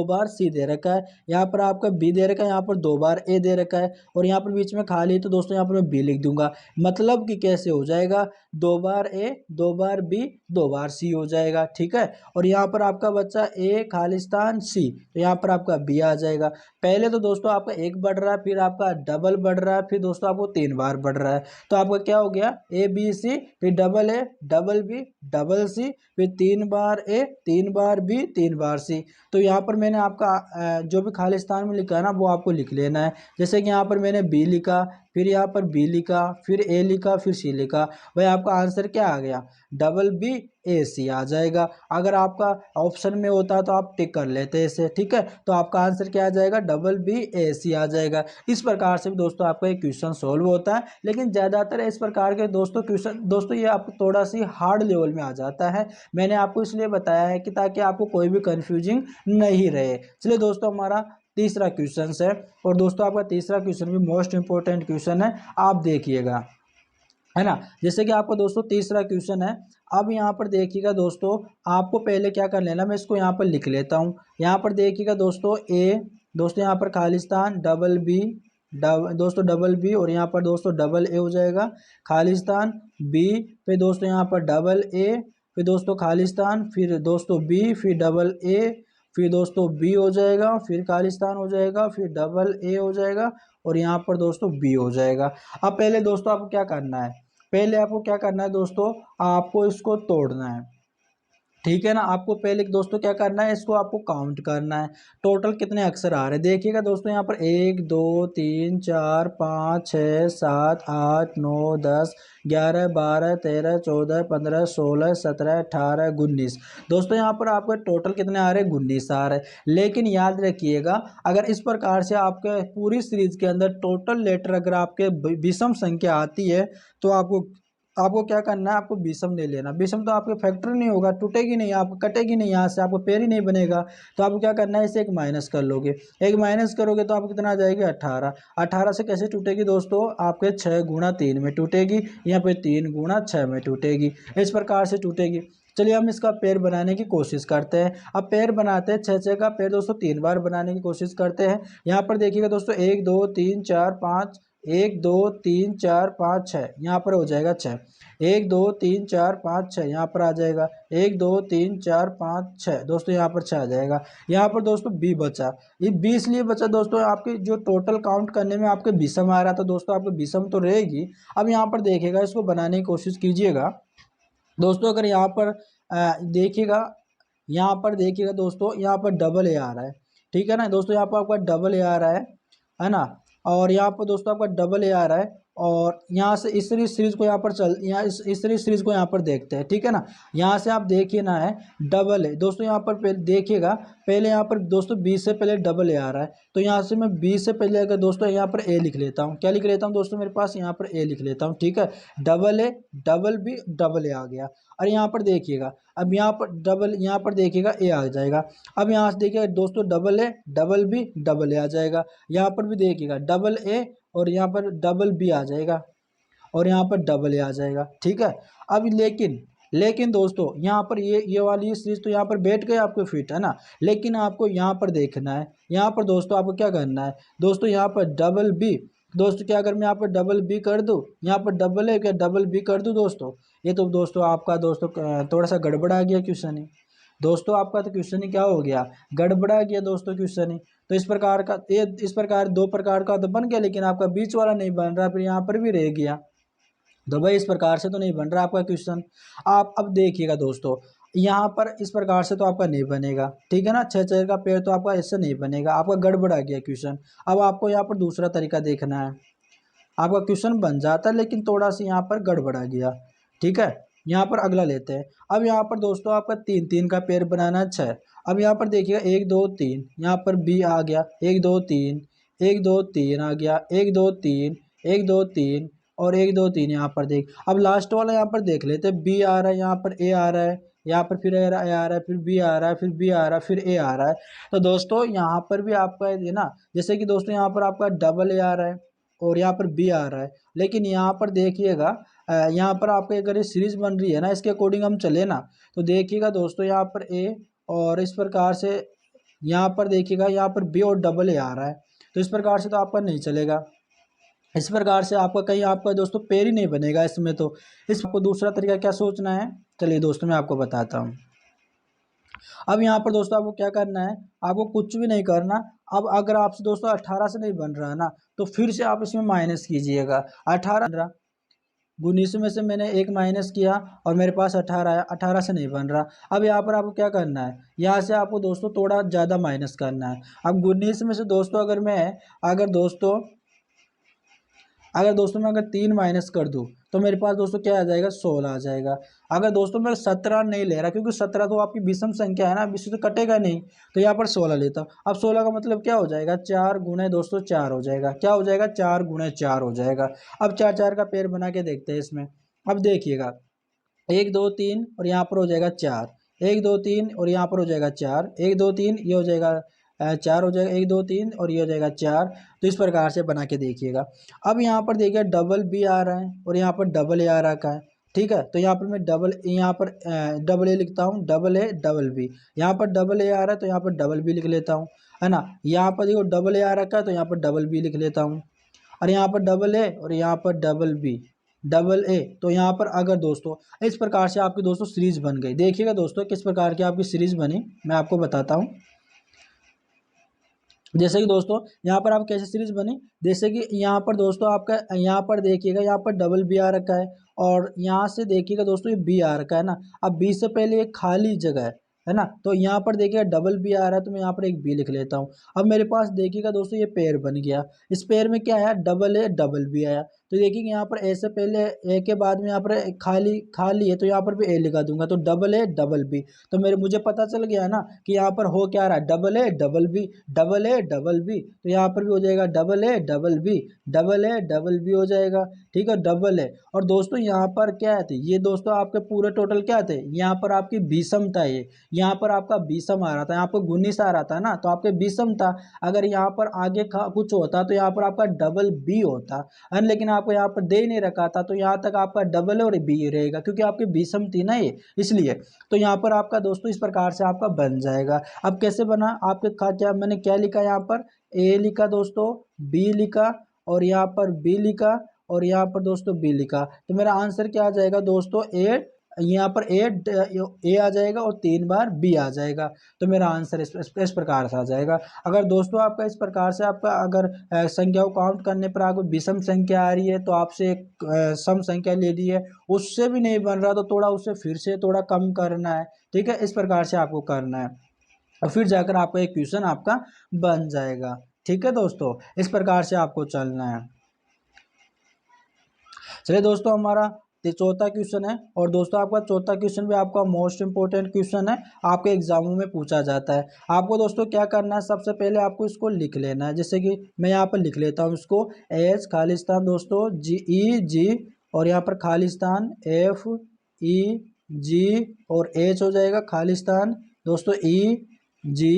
बार सी दे रखा है, यहाँ पर आपका बी दे रखा है, यहाँ पर 2 बार ए दे रखा है, और यहाँ पर बीच में खाली है, तो दोस्तों यहाँ पर मैं बी लिख दूंगा। मतलब कि कैसे हो जाएगा, 2 बार ए, 2 बार बी, 2 बार सी हो जाएगा, ठीक है। और यहाँ पर आपका बच्चा ए खालिस्तान सी, तो यहाँ पर आपका बी आ जाएगा। पहले तो दोस्तों आपका एक बढ़ रहा है, फिर आपका डबल बढ़ रहा है, फिर दोस्तों आपको 3 बार बढ़ रहा है, तो आपका क्या हो गया, ए बी सी, फिर double A, double B, double C, फिर 3 बार ए, 3 बार बी, 3 बार सी। तो यहाँ पर मैंने आपका जो भी खालिस्तान में लिखा है ना वो आपको लिख लेना है। जैसे कि यहाँ पर मैंने बी लिखा, फिर यहाँ पर बी लिखा, फिर ए लिखा, फिर सी लिखा, भाई आपका आंसर क्या आ गया, डबल बी ए सी आ जाएगा। अगर आपका ऑप्शन में होता तो आप टिक कर लेते इसे, ठीक है। तो आपका आंसर क्या आ जाएगा, डबल बी ए सी आ जाएगा। इस प्रकार से भी दोस्तों आपका एक क्वेश्चन सोल्व होता है, लेकिन ज़्यादातर इस प्रकार के दोस्तों क्वेश्चन दोस्तों ये आपको थोड़ा सी हार्ड लेवल में आ जाता है। मैंने आपको इसलिए बताया है कि ताकि आपको कोई भी कंफ्यूजिंग नहीं रहे। चलिए दोस्तों हमारा तीसरा क्वेश्चन है, और दोस्तों आपका तीसरा क्वेश्चन भी मोस्ट इंपॉर्टेंट क्वेश्चन है, आप देखिएगा, है ना। जैसे कि आपका दोस्तों तीसरा क्वेश्चन है, अब यहाँ पर देखिएगा दोस्तों, आपको पहले क्या कर लेना, मैं इसको यहाँ पर लिख लेता हूँ। यहाँ पर देखिएगा दोस्तों ए, दोस्तों यहाँ पर खालिस्तान, डबल बी, दोस्तों डबल बी, और यहाँ पर दोस्तों डबल ए हो जाएगा, खालिस्तान बी, फिर दोस्तों यहाँ पर डबल ए, फिर दोस्तों खालिस्तान, फिर दोस्तों बी, फिर डबल ए, फिर दोस्तों बी हो जाएगा, फिर खालिस्तान हो जाएगा, फिर डबल ए हो जाएगा, और यहाँ पर दोस्तों बी हो जाएगा। अब पहले दोस्तों आपको क्या करना है, पहले आपको क्या करना है दोस्तों, आपको इसको तोड़ना है। ठीक है ना। आपको पहले दोस्तों क्या करना है, इसको आपको काउंट करना है टोटल कितने अक्षर आ रहे हैं। देखिएगा दोस्तों यहाँ पर 1 2 3 4 5 6 7 8 9 10 11 12 13 14 15 16 17 18 19। दोस्तों यहाँ पर आपके टोटल कितने आ रहे हैं, 19 आ रहे हैं। लेकिन याद रखिएगा, अगर इस प्रकार से आपके पूरी सीरीज के अंदर टोटल लेटर अगर आपके विषम संख्या आती है तो आपको आपको क्या करना है, आपको विषम ले लेना। विषम तो आपके फैक्टर नहीं होगा, टूटेगी नहीं, आप कटेगी नहीं, यहाँ से आपको पेड़ ही नहीं बनेगा। तो आपको क्या करना है, इसे एक माइनस कर लोगे। एक माइनस करोगे तो आपको कितना आ जाएगा, 18। 18 से कैसे टूटेगी दोस्तों, आपके 6 गुणा 3 में टूटेगी, यहाँ पे 3 गुणा 6 में टूटेगी, इस प्रकार से टूटेगी। चलिए हम इसका पेड़ बनाने की कोशिश करते हैं। अब पेड़ बनाते हैं, 6 का पेड़ दोस्तों 3 बार बनाने की कोशिश करते हैं। यहाँ पर देखिएगा दोस्तों 1 2 3 4 5, 1 2 3 4 5 6, यहाँ पर हो जाएगा 6। 1 2 3 4 5 6, यहाँ पर आ जाएगा 1 2 3 4 5 6, दोस्तों यहाँ पर 6 आ जाएगा। यहाँ पर दोस्तों बी बचा, ये 20 इसलिए बचा दोस्तों, आपके जो टोटल काउंट करने में आपके विषम आ रहा था दोस्तों, आपके विषम तो रहेगी। अब यहाँ पर देखिएगा, इसको बनाने की कोशिश कीजिएगा दोस्तों। अगर यहाँ पर देखिएगा, यहाँ पर देखिएगा दोस्तों, यहाँ पर डबल ए आ रहा है, ठीक है ना दोस्तों, यहाँ पर आपका डबल ए आ रहा है ना। और यहाँ पर दोस्तों आपका डबल ए आ रहा है, और यहाँ से इस सीरीज को यहाँ पर यहाँ इस सीरीज को यहाँ पर देखते हैं, ठीक है ना। यहाँ से आप देखिए ना है डबल ए दोस्तों, यहाँ पर पहले देखिएगा, पहले यहाँ पर दोस्तों 20 से पहले डबल ए आ रहा है, तो यहाँ से मैं 20 से पहले अगर दोस्तों यहाँ पर ए लिख लेता हूँ। क्या लिख लेता हूँ दोस्तों, मेरे पास यहाँ पर ए लिख लेता हूँ, ठीक है। Double A, double B, double A आ गया। और यहाँ पर देखिएगा, अब यहाँ पर डबल, यहाँ पर देखिएगा ए आ जाएगा। अब यहाँ से देखिएगा दोस्तों double A, double B, double A आ जाएगा। यहाँ पर भी देखिएगा डबल ए, और यहाँ पर डबल बी आ जाएगा, और यहाँ पर डबल ए आ जाएगा, ठीक है। अब लेकिन दोस्तों यहाँ पर ये वाली सीरीज तो यहाँ पर बैठ गए आपके फिट, है ना। लेकिन आपको यहाँ पर देखना है, यहाँ पर दोस्तों आपको क्या करना है दोस्तों, यहाँ पर डबल बी दोस्तों, क्या अगर मैं यहाँ पर डबल बी कर दूँ, यहाँ पर डबल ए क्या डबल बी कर दूँ दोस्तों, ये तो दोस्तों आपका दोस्तों थोड़ा सा गड़बड़ा गया क्वेश्चन ही दोस्तों, आपका तो क्वेश्चन ही क्या हो गया, गड़बड़ा गया दोस्तों क्वेश्चन ही। तो इस प्रकार का ये इस प्रकार 2 प्रकार का तो बन गया, लेकिन आपका बीच वाला नहीं बन रहा, फिर यहाँ पर भी रह गया। तो भाई इस प्रकार से तो नहीं बन रहा आपका क्वेश्चन। आप अब देखिएगा दोस्तों, यहाँ पर इस प्रकार से तो आपका नहीं बनेगा, ठीक है ना। 6 का पेड़ तो आपका इससे नहीं बनेगा, आपका गड़बड़ा गया क्वेश्चन। अब आपको यहाँ पर दूसरा तरीका देखना है, आपका क्वेश्चन बन जाता है लेकिन थोड़ा सा यहाँ पर गड़बड़ा गया, ठीक है। यहाँ पर अगला लेते हैं। अब यहाँ पर दोस्तों आपका 3 का पेड़ बनाना है 6। अब यहाँ पर देखिएगा 1 2 3, यहाँ पर बी आ गया, 1 2 3, 1 2 3 आ गया, 1 2 3, 1 2 3, और 1 2 3 यहाँ पर देख। अब लास्ट वाला यहाँ पर देख लेते हैं, बी आ रहा है, यहाँ पर ए आ रहा है, यहाँ पर फिर ए आ रहा है, फिर बी आ रहा है, फिर बी आ रहा है, फिर ए आ रहा है। तो दोस्तों यहाँ पर भी आपका ये ना, जैसे कि दोस्तों यहाँ पर आपका डबल ए आ रहा है, और यहाँ पर बी आ रहा है। लेकिन यहाँ पर देखिएगा, यहाँ पर आपके अगर ये सीरीज बन रही है ना, इसके अकॉर्डिंग हम चले ना, तो देखिएगा दोस्तों यहाँ पर ए, और इस प्रकार से यहाँ पर देखिएगा, यहाँ पर बी और डबल ए आ रहा है, तो इस प्रकार से तो आपका नहीं चलेगा। इस प्रकार से आपका कहीं आपका दोस्तों पेड़ ही नहीं बनेगा इसमें। तो इस आपको दूसरा तरीका क्या सोचना है, चलिए दोस्तों मैं आपको बताता हूँ। अब यहाँ पर दोस्तों आपको क्या करना है, आपको कुछ भी नहीं करना। अब अगर आपसे दोस्तों 18 से नहीं बन रहा है ना, तो फिर से आप इसमें माइनस कीजिएगा। 18 19 में से मैंने एक माइनस किया, और मेरे पास 18 आया, 18 से नहीं बन रहा। अब यहाँ पर आपको क्या करना है, यहाँ से आपको दोस्तों थोड़ा ज़्यादा माइनस करना है। अब 19 में से दोस्तों अगर दोस्तों मैं अगर 3 माइनस कर दूं, तो मेरे पास दोस्तों क्या आ जाएगा, 16 आ जाएगा। अगर दोस्तों मैं 17 नहीं ले रहा, क्योंकि 17 तो आपकी विषम संख्या है ना, इससे तो कटेगा नहीं, तो यहाँ पर 16 लेता हूँ। अब 16 का मतलब क्या हो जाएगा, 4 गुणे दोस्तों 4 हो जाएगा। क्या हो जाएगा, 4 गुणे 4 हो जाएगा। अब 4 का पेड़ बना के देखते हैं इसमें। अब देखिएगा 1 2 3, और यहाँ पर हो जाएगा 4, 1 2 3, और यहाँ पर हो जाएगा 4, 1 2 3, ये हो जाएगा 4 हो जाएगा, 1 2 3, और ये हो जाएगा 4। तो इस प्रकार से बना के देखिएगा। अब यहाँ पर देखिए डबल बी आ रहा है, और यहाँ पर डबल ए आ रखा है, ठीक है। तो यहाँ पर मैं यहाँ पर डबल ए लिखता हूँ, डबल ए डबल बी। यहाँ पर डबल ए आ रहा है, तो यहाँ पर डबल बी लिख लेता हूँ, है ना। यहाँ पर देखो डबल ए आ रखा है, तो यहाँ पर डबल बी लिख लेता हूँ, और यहाँ पर डबल ए, और यहाँ पर डबल बी, डबल ए। तो यहाँ पर अगर दोस्तों इस प्रकार से आपकी दोस्तों सीरीज बन गई। देखिएगा दोस्तों किस प्रकार की आपकी सीरीज बनी, मैं आपको बताता हूँ। जैसे कि दोस्तों यहाँ पर आप कैसे सीरीज बनी, जैसे कि यहाँ पर दोस्तों आपका यहाँ पर देखिएगा, यहाँ पर डबल बी आ रखा है, और यहाँ से देखिएगा दोस्तों ये बी आ रखा है ना। अब बी से पहले एक खाली जगह है ना, तो यहाँ पर देखिएगा डबल बी आ रहा है, तो मैं यहाँ पर एक बी लिख लेता हूँ। अब मेरे पास देखिएगा दोस्तों ये पेयर बन गया। इस पेयर में क्या आया, डबल ए डबल बी आया। तो देखिए यहाँ पर ए से पहले ए के बाद में यहाँ पर खाली खाली है, तो यहाँ पर भी ए लिखा दूंगा, तो डबल ए डबल बी। तो मुझे पता चल गया ना कि यहाँ पर हो क्या रहा है, double A double B, double A double B. तो यहाँ पर भी हो जाएगा double A double B, double A double B हो जाएगा। ठीक है, डबल ए। और दोस्तों यहाँ पर क्या थे, ये दोस्तों आपके पूरे टोटल क्या थे, यहाँ पर आपकी बीसम था। ये यहाँ पर आपका बीसम आ रहा था, यहाँ पर गुन्नीस आ रहा था ना, तो आपके बीसम था। अगर यहाँ पर आगे कुछ होता तो यहाँ पर आपका डबल बी होता, लेकिन आपको यहाँ पर दे नहीं रखा था, तो यहाँ तक आपका डबल और बी रहेगा, क्योंकि आपकी बीसम थी ना ये, इसलिए। तो यहाँ पर आपका दोस्तों इस प्रकार से आपका बन जाएगा। अब कैसे बना, आपके क्या मैंने क्या लिखा, यहाँ पर ए लिखा दोस्तों, बी लिखा, और यहाँ पर बी लिखा, और यहाँ पर दोस्तों बी लिखा। तो मेरा आंसर क्या आ जाएगा दोस्तों, ए। यहाँ पर ए आ जाएगा और 3 बार बी आ जाएगा। तो मेरा आंसर इस प्रकार से आ जाएगा। अगर दोस्तों आपका इस प्रकार से आपका अगर संख्याओं काउंट करने पर आपको विषम संख्या आ रही है, तो आपसे एक सम संख्या ले ली है, उससे भी नहीं बन रहा, तो थोड़ा उससे फिर से थोड़ा कम करना है। ठीक है, इस प्रकार से आपको करना है, और फिर जाकर आपको एक क्वेश्चन आपका बन जाएगा। ठीक है दोस्तों, इस प्रकार से आपको चलना है। चलिए दोस्तों, हमारा चौथा क्वेश्चन है, और दोस्तों आपका चौथा क्वेश्चन भी आपका मोस्ट इंपोर्टेंट क्वेश्चन है, आपके एग्जामों में पूछा जाता है। आपको दोस्तों क्या करना है, सबसे पहले आपको इसको लिख लेना है। जैसे कि मैं यहाँ पर लिख लेता हूँ इसको, एच खालिस्तान दोस्तों जी ई जी, और यहाँ पर खालिस्तान एफ ई जी, और एच हो जाएगा खालिस्तान दोस्तों ई जी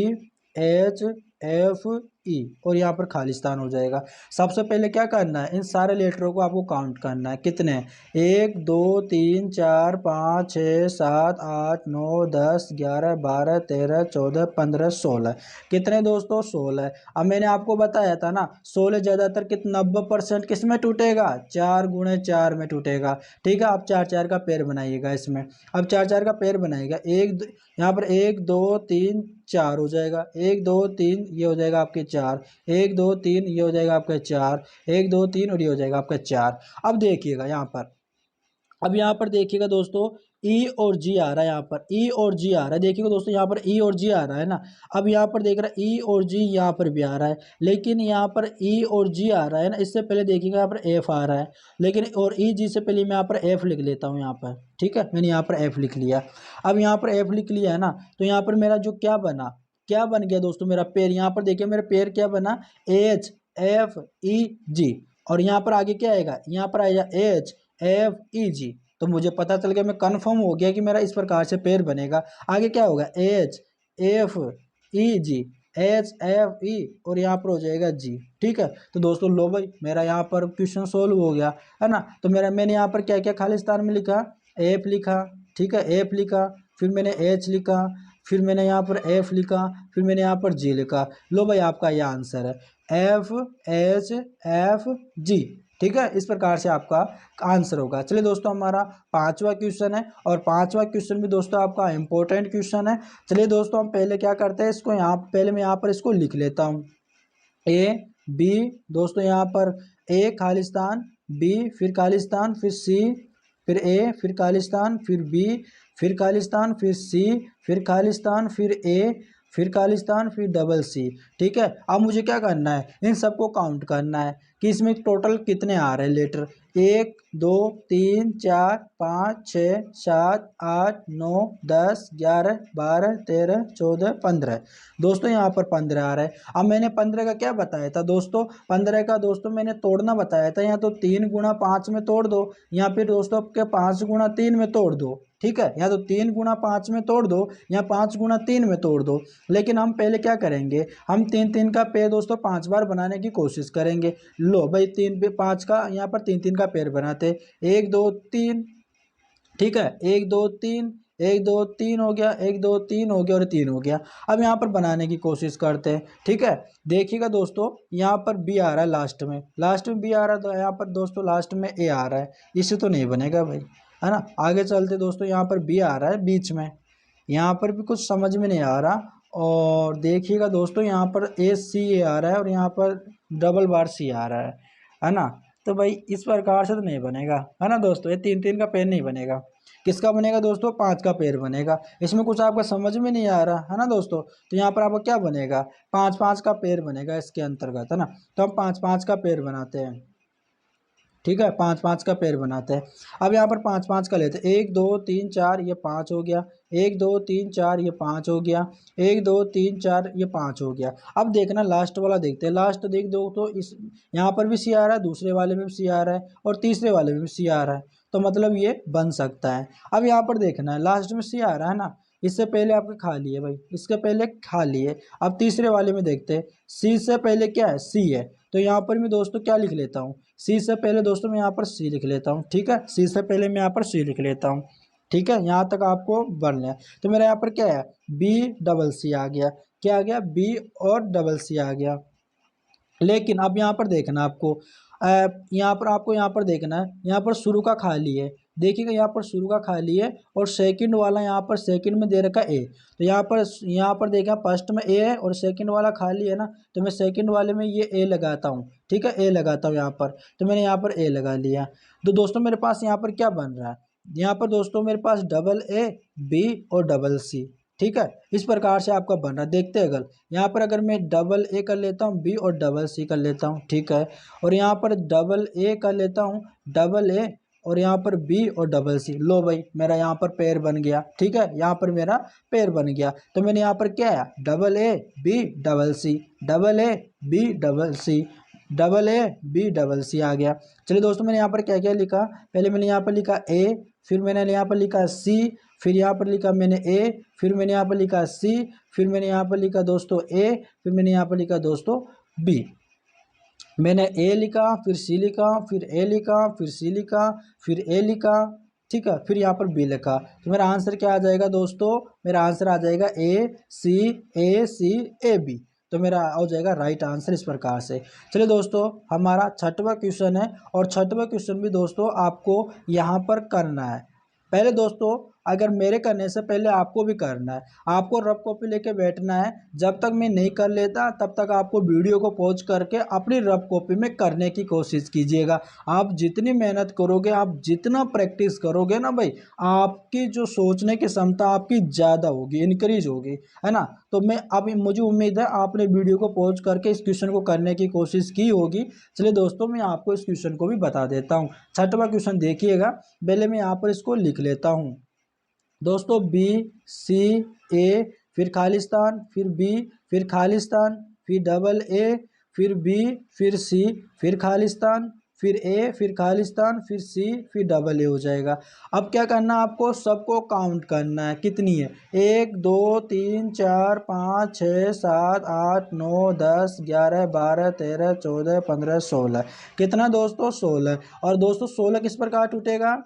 एच एफ ई, और यहाँ पर खालिस्तान हो जाएगा। सबसे पहले क्या करना है, इन सारे लेटरों को आपको काउंट करना है। कितने, 1 2 3 4 5 6 7 8 9 10 11 12 13 14 15 16। कितने दोस्तों, 16। अब मैंने आपको बताया था ना, 16 ज़्यादातर कितना 90% किस में टूटेगा, 4 गुणे 4 में टूटेगा। ठीक है, आप 4 4 का पेयर बनाइएगा इसमें। अब 4 4 का पेयर बनाएगा, यहाँ पर 1 2 3 4 हो जाएगा, 1 2 3 ये हो जाएगा आपके 4, 1 2 3 ये हो जाएगा आपका 4, 1 2 3 और ये हो जाएगा आपका 4। अब देखिएगा यहाँ पर, अब यहाँ पर देखिएगा दोस्तों, ई और जी आ रहा है, यहाँ पर ई और जी आ रहा है। देखिएगा दोस्तों, यहाँ पर ई और जी आ रहा है ना। अब यहाँ पर देख रहा है ई और जी यहाँ पर भी आ रहा है, लेकिन यहाँ पर ई और जी आ रहा है ना, इससे पहले देखिएगा यहाँ पर एफ आ रहा है, लेकिन और ई जी से पहले मैं यहाँ पर एफ लिख लेता हूँ यहाँ पर। ठीक है, मैंने यहाँ पर एफ लिख लिया। अब यहाँ पर एफ लिख लिया है ना, तो यहाँ पर मेरा जो क्या बना, क्या बन गया दोस्तों, मेरा पेयर। यहाँ पर देखिए मेरा पेयर क्या बना, एच एफ ई जी, और यहाँ पर आगे क्या आएगा, यहाँ पर आएगा एच एफ ई जी। तो मुझे पता चल गया, मैं कंफर्म हो गया कि मेरा इस प्रकार से पेयर बनेगा। आगे क्या होगा, एच एफ ई जी, एच एफ ई, और यहाँ पर हो जाएगा जी। ठीक है, तो दोस्तों लो भाई, मेरा यहाँ पर क्वेश्चन सोल्व हो गया है ना। तो मैंने यहाँ पर क्या क्या खालिस्तान में लिखा, एफ लिखा। ठीक है, एफ लिखा, फिर मैंने एच लिखा, फिर मैंने यहाँ पर एफ लिखा, फिर मैंने यहाँ पर जी लिखा। लो भाई, आपका यह आंसर है, एफ एच एफ जी। ठीक है, इस प्रकार से आपका आंसर होगा। चलिए दोस्तों, हमारा पांचवा क्वेश्चन है, और पांचवा क्वेश्चन भी दोस्तों आपका इंपॉर्टेंट क्वेश्चन है। चलिए दोस्तों, हम पहले क्या करते हैं, इसको यहाँ पहले मैं यहाँ पर इसको लिख लेता हूँ, ए बी। दोस्तों यहाँ पर ए खालिस्तान, बी फिर खालिस्तान, फिर सी, फिर ए, फिर खालिस्तान, फिर बी, फिर खालिस्तान, फिर सी, फिर खालिस्तान, फिर ए, फिर खालिस्तान, फिर डबल सी। ठीक है, अब मुझे क्या करना है, इन सबको काउंट करना है कि इसमें टोटल कितने आ रहे हैं लेटर। 1 2 3 4 5 6 7 8 9 10 11 12 13 14 15। दोस्तों यहाँ पर 15 आ रहा है। अब मैंने 15 का क्या बताया था दोस्तों, 15 का दोस्तों मैंने तोड़ना बताया था। यहाँ तो 3 गुणा 5 में तोड़ दो, यहाँ फिर दोस्तों आपके 5 गुणा 3 में तोड़ दो। ठीक है, या तो 3 गुणा 5 में तोड़ दो, या 5 गुणा 3 में तोड़ दो। लेकिन हम पहले क्या करेंगे, हम 3 3 का पेयर दोस्तों 5 बार बनाने की कोशिश करेंगे। लो भाई, 3 5 का यहाँ पर 3 3 का पेयर बनाते, 1 2 3। ठीक है, 1 2 3, 1 2 3 हो गया, 1 2 3 हो गया, और 3 हो गया। अब यहाँ पर बनाने की कोशिश करते हैं। ठीक है, देखिएगा दोस्तों, यहाँ पर बी आ रहा है लास्ट में बी आ रहा है, तो यहाँ पर दोस्तों लास्ट में ए आ रहा है, इससे तो नहीं बनेगा भाई, है ना। आगे चलते दोस्तों, यहाँ पर बी आ रहा है बीच में, यहाँ पर भी कुछ समझ में नहीं आ रहा। और देखिएगा दोस्तों, यहाँ पर ए सी ए आ रहा है, और यहाँ पर डबल बार सी आ रहा है ना। तो भाई इस प्रकार से तो नहीं बनेगा, है ना दोस्तों। ये 3-3 का पेड़ नहीं बनेगा। किसका बनेगा दोस्तों? 5 का पेड़ बनेगा। इसमें कुछ आपका समझ में नहीं आ रहा है ना दोस्तों, तो यहाँ पर आपको क्या बनेगा? 5-5 का पेड़ बनेगा इसके अंतर्गत, है ना। तो हम 5-5 का पेड़ बनाते हैं, ठीक है। 5-5 का पेड़ बनाते हैं। अब यहाँ पर 5-5 का लेते हैं। 1 2 3 4 ये 5 हो गया। 1 2 3 4 ये 5 हो गया। 1 2 3 4 ये 5 हो गया। अब देखना लास्ट वाला देखते हैं। लास्ट देख दो तो इस यहाँ पर भी सी आ रहा है, दूसरे वाले में भी सी आ रहा है और तीसरे वाले में भी सी आ रहा है, तो मतलब ये बन सकता है। अब यहाँ पर देखना है, लास्ट में सी आ रहा है ना, इससे पहले आपके खाली है भाई, इसके पहले खाली है। अब तीसरे वाले में देखते हैं, सी से पहले क्या है? सी है। तो यहाँ पर मैं दोस्तों क्या लिख लेता हूँ? सी से पहले दोस्तों मैं यहाँ पर सी लिख लेता हूँ, ठीक है। सी से पहले मैं यहाँ पर सी लिख लेता हूँ, ठीक है। यहाँ तक आपको बन लिया। तो मेरा यहाँ पर क्या है? बी डबल सी आ गया। क्या आ गया? बी और डबल सी आ गया। लेकिन अब यहाँ पर देखना आपको, यहाँ पर आपको यहाँ पर देखना है, यहाँ पर शुरू का खाली है। देखिएगा यहाँ पर शुरू का खाली है और सेकंड वाला यहाँ पर सेकंड में दे रखा ए। तो यहाँ पर देखा फर्स्ट में ए है और सेकंड वाला खाली है ना, तो मैं सेकंड वाले में ये ए लगाता हूँ, ठीक है। ए लगाता हूँ यहाँ पर, तो मैंने यहाँ पर ए लगा लिया। तो दोस्तों मेरे पास यहाँ पर क्या बन रहा है? यहाँ पर दोस्तों मेरे पास डबल ए, बी और डबल सी, ठीक है। इस प्रकार से आपका बन रहा है। देखते हैं अगर यहाँ पर अगर मैं डबल ए कर लेता हूँ, बी और डबल सी कर लेता हूँ, ठीक है। और यहाँ पर डबल ए कर लेता हूँ, डबल ए और यहाँ पर बी और डबल सी। लो भाई मेरा यहाँ पर पेयर बन गया, ठीक है। यहाँ पर मेरा पेयर बन गया। तो मैंने यहाँ पर क्या है? Double A B double C, double A B double C, double A B double C आ गया। चलिए दोस्तों मैंने यहाँ पर क्या क्या लिखा? पहले मैंने यहाँ पर लिखा ए, फिर मैंने यहाँ पर लिखा सी, फिर यहाँ पर लिखा मैंने ए, फिर मैंने यहाँ पर लिखा सी, फिर मैंने यहाँ पर लिखा दोस्तों ए, फिर मैंने यहाँ पर लिखा दोस्तों बी। मैंने ए लिखा, फिर सी लिखा, फिर ए लिखा, फिर सी लिखा, फिर ए लिखा, ठीक है। फिर यहाँ पर बी लिखा। तो मेरा आंसर क्या आ जाएगा दोस्तों? मेरा आंसर आ जाएगा ए सी ए बी। तो मेरा हो जाएगा राइट आंसर इस प्रकार से। चलिए दोस्तों हमारा छठवां क्वेश्चन है और छठवां क्वेश्चन भी दोस्तों आपको यहाँ पर करना है। पहले दोस्तों अगर मेरे करने से पहले आपको भी करना है। आपको रफ कॉपी लेके बैठना है। जब तक मैं नहीं कर लेता तब तक आपको वीडियो को पॉज करके अपनी रफ कॉपी में करने की कोशिश कीजिएगा। आप जितनी मेहनत करोगे, आप जितना प्रैक्टिस करोगे ना भाई, आपकी जो सोचने की क्षमता आपकी ज़्यादा होगी, इंक्रीज होगी, है ना। तो मैं अब मुझे उम्मीद है आपने वीडियो को पॉज करके इस क्वेश्चन को करने की कोशिश की होगी। चलिए दोस्तों मैं आपको इस क्वेश्चन को भी बता देता हूँ। छठवां क्वेश्चन देखिएगा। पहले मैं यहाँ पर इसको लिख लेता हूँ दोस्तों, बी सी ए, फिर खालिस्तान, फिर बी, फिर खालिस्तान, फिर डबल ए, फिर बी, फिर सी, फिर खालिस्तान, फिर ए, फिर खालिस्तान, फिर सी, फिर डबल ए हो जाएगा। अब क्या करना है? आपको सबको काउंट करना है। कितनी है? 1 2 3 4 5 6 7 8 9 10 11 12 13 14 15 16। कितना दोस्तों? 16। और दोस्तों 16 किस प्रकार टूटेगा?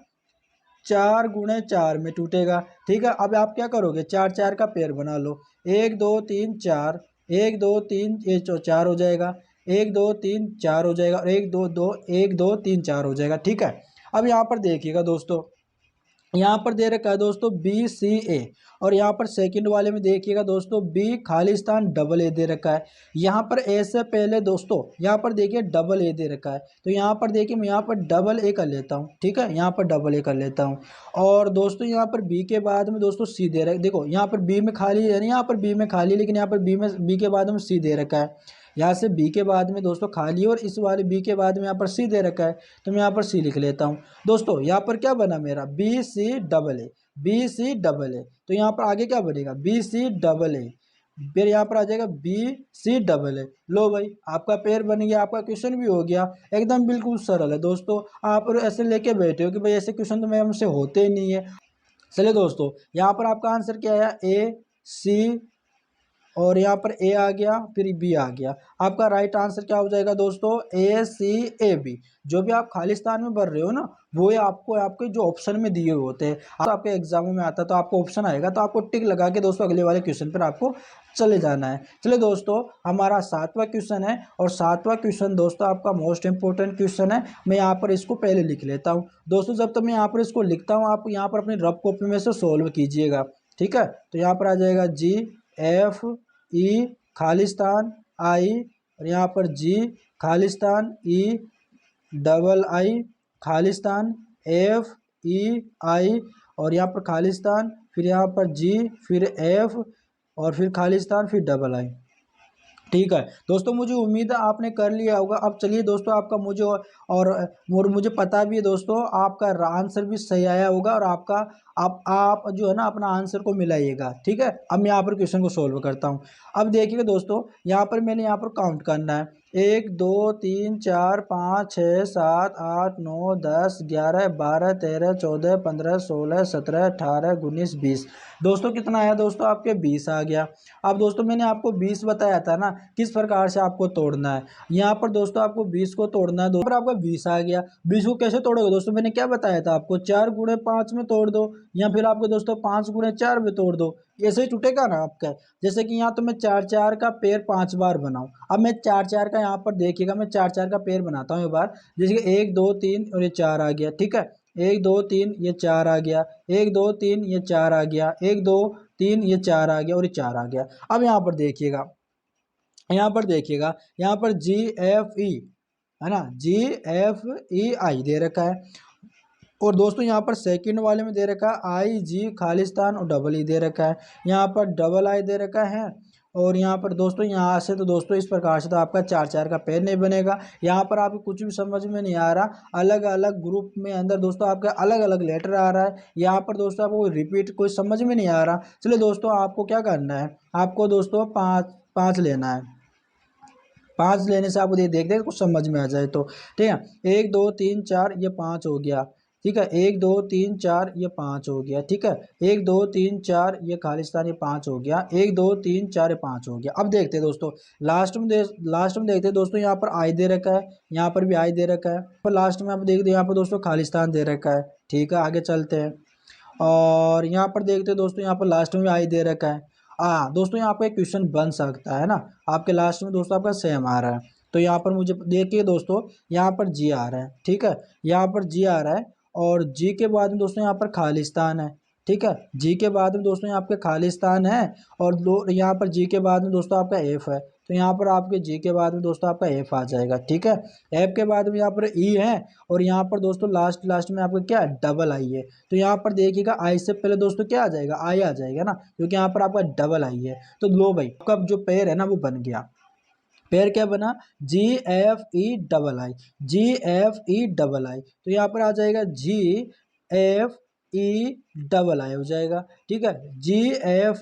4 × 4 में टूटेगा, ठीक है। अब आप क्या करोगे? 4 4 का पेयर बना लो। 1 2 3 4, 1 2 3 ये 4 हो जाएगा, 1 2 3 4 हो जाएगा और 1 2 2 1 2 3 4 हो जाएगा, ठीक है। अब यहाँ पर देखिएगा दोस्तों, यहाँ पर दे रखा है दोस्तों बी सी ए और यहाँ पर सेकंड वाले में देखिएगा दोस्तों बी खालिस्तान डबल ए दे रखा है। यहाँ पर ए से पहले दोस्तों यहाँ पर देखिए डबल ए दे रखा है। तो यहाँ पर देखिए मैं यहाँ पर डबल ए कर लेता हूँ, ठीक है। यहाँ पर डबल ए कर लेता हूँ और दोस्तों यहाँ पर बी के बाद में दोस्तों सी दे रखा है। देखो यहाँ पर बी में खाली है, यहाँ पर बी में खाली, लेकिन यहाँ पर बी के बाद में सी दे रखा है। यहाँ से बी के बाद में दोस्तों खाली और इस वाले बी के बाद में यहाँ पर सी दे रखा है, तो मैं यहाँ पर सी लिख लेता हूँ। दोस्तों यहाँ पर क्या बना मेरा? B C double A, B C double A. तो यहाँ पर आगे क्या बनेगा? बी सी डबल ए, फिर यहाँ पर आ जाएगा बी सी डबल ए। लो भाई आपका पेयर बन गया, आपका क्वेश्चन भी हो गया। एकदम बिल्कुल सरल है दोस्तों। आप ऐसे लेके बैठे हो कि भाई ऐसे क्वेश्चन तो हमसे होते ही नहीं है। चलिए दोस्तों यहाँ पर आपका आंसर क्या है? ए सी और यहाँ पर ए आ गया, फिर बी आ गया। आपका राइट आंसर क्या हो जाएगा दोस्तों? ए सी ए बी। जो भी आप खालिस्तान में भर रहे हो ना, वो आपको आपके जो ऑप्शन में दिए हुए होते हैं। तो आपके एग्जामों में आता है तो आपको ऑप्शन आएगा, तो आपको टिक लगा के दोस्तों अगले वाले क्वेश्चन पर आपको चले जाना है। चलिए दोस्तों हमारा सातवां क्वेश्चन है और सातवां क्वेश्चन दोस्तों आपका मोस्ट इंपोर्टेंट क्वेश्चन है। मैं यहाँ पर इसको पहले लिख लेता हूँ दोस्तों। जब तक मैं यहाँ पर इसको लिखता हूँ आप यहाँ पर अपनी रफ कॉपी में से सोल्व कीजिएगा, ठीक है। तो यहाँ पर आ जाएगा जी एफ ई खालिस्तान आई और यहाँ पर G Khalistan E double I, Khalistan, F E I, और यहाँ पर खालिस्तान, फिर यहाँ पर जी, फिर एफ, और फिर खालिस्तान, फिर डबल आई। ठीक है दोस्तों, मुझे उम्मीद है आपने कर लिया होगा। अब चलिए दोस्तों, आपका मुझे और मुझे पता भी है दोस्तों, आपका आंसर भी सही आया होगा, और आपका आप जो है ना अपना आंसर को मिलाइएगा। ठीक है, अब मैं यहाँ पर क्वेश्चन को सोल्व करता हूँ। अब देखिएगा दोस्तों, यहाँ पर मैंने यहाँ पर काउंट करना है, 1 2 3 4 5 6 7 8 9 10 11 12 13 14 15 16 17 18 19 20। दोस्तों कितना आया दोस्तों, आपके 20 आ गया। अब दोस्तों मैंने आपको 20 बताया था ना, किस प्रकार से आपको तोड़ना है। यहाँ पर दोस्तों आपको 20 को तोड़ना है, दोस्तों आपका 20 आ गया। 20 को कैसे तोड़ोगे दोस्तों, मैंने क्या बताया था आपको, 4 गुणे 5 में तोड़ दो, या फिर आपको दोस्तों 5 गुणे 4 में तोड़ दो, ऐसे ही टूटेगा ना आपका। जैसे कि यहाँ तो मैं 4 4 का पेड़ 5 बार बनाऊं। अब मैं 4 4 का यहाँ पर देखिएगा, मैं 4 4 का पेड़ बनाता हूँ एक बार। जैसे कि 1 2 3 और ये 4 आ गया। ठीक है, 1 2 3 ये 4 आ गया, 1 2 3 ये 4 आ गया, 1 2 3 ये 4 आ गया, और ये 4 आ गया। अब यहाँ पर देखिएगा, यहाँ पर जी एफ ई है ना, जी एफ ई आई दे रखा है, और दोस्तों यहाँ पर सेकंड वाले में दे रखा है आई जी खालिस्तान, और डबल ई दे रखा है, यहाँ पर डबल आई दे रखा है। और यहाँ पर दोस्तों यहाँ से तो दोस्तों इस प्रकार से तो आपका 4 4 का पेड़ नहीं बनेगा। यहाँ पर आपको कुछ भी समझ में नहीं आ रहा, अलग अलग ग्रुप में अंदर दोस्तों आपका अलग अलग लेटर आ रहा है। यहाँ पर दोस्तों आपको रिपीट कोई समझ में नहीं आ रहा। चलिए दोस्तों, आपको क्या करना है, आपको दोस्तों 5 लेना है। 5 लेने से आपको देख देख कुछ समझ में आ जाए तो। ठीक है, 1 2 3 4 ये 5 हो गया। ठीक है, 1 2 3 4 ये 5 हो गया। ठीक है, 1 2 3 4 ये खालिस्तान, ये 5 हो गया। 1 2 3 4 ये 5 हो गया। अब देखते हैं दोस्तों, लास्ट में देखते हैं दोस्तों, यहाँ पर आई दे रखा है, यहाँ पर भी आई दे रखा है, पर लास्ट में आप देखते हैं यहाँ पर दोस्तों खालिस्तान दे रखा है। ठीक है, आगे चलते हैं, और यहाँ पर देखते हैं दोस्तों, यहाँ पर लास्ट में भी आई दे रखा है। दोस्तों यहाँ पर एक क्वेश्चन बन सकता है ना, आपके लास्ट में दोस्तों आपका सेम आ रहा है, तो यहाँ पर मुझे देखिए दोस्तों, यहाँ पर जी आ रहा है। ठीक है, यहाँ पर जी आ रहा है, और जी के बाद में दोस्तों यहाँ पर खालिस्तान है। ठीक है, जी के बाद में दोस्तों यहाँ पे खालिस्तान है, और यहाँ पर जी के बाद में दोस्तों आपका एफ है, तो यहाँ पर आपके जी के बाद में दोस्तों आपका एफ आ जाएगा। ठीक है, एफ के बाद में यहाँ पर ई है, और यहाँ पर दोस्तों लास्ट में आपका क्या है, डबल आई है। तो यहाँ पर देखिएगा, आई से पहले दोस्तों क्या आ जाएगा, आई आ जाएगा ना, क्योंकि यहाँ पर आपका डबल आई है। तो लो भाई, आपका जो पेयर है ना वो बन गया। पेयर क्या बना, G F E double I, G F E double I. तो यहाँ पर आ जाएगा जी एफ ई डबल आई हो जाएगा। ठीक है, जी एफ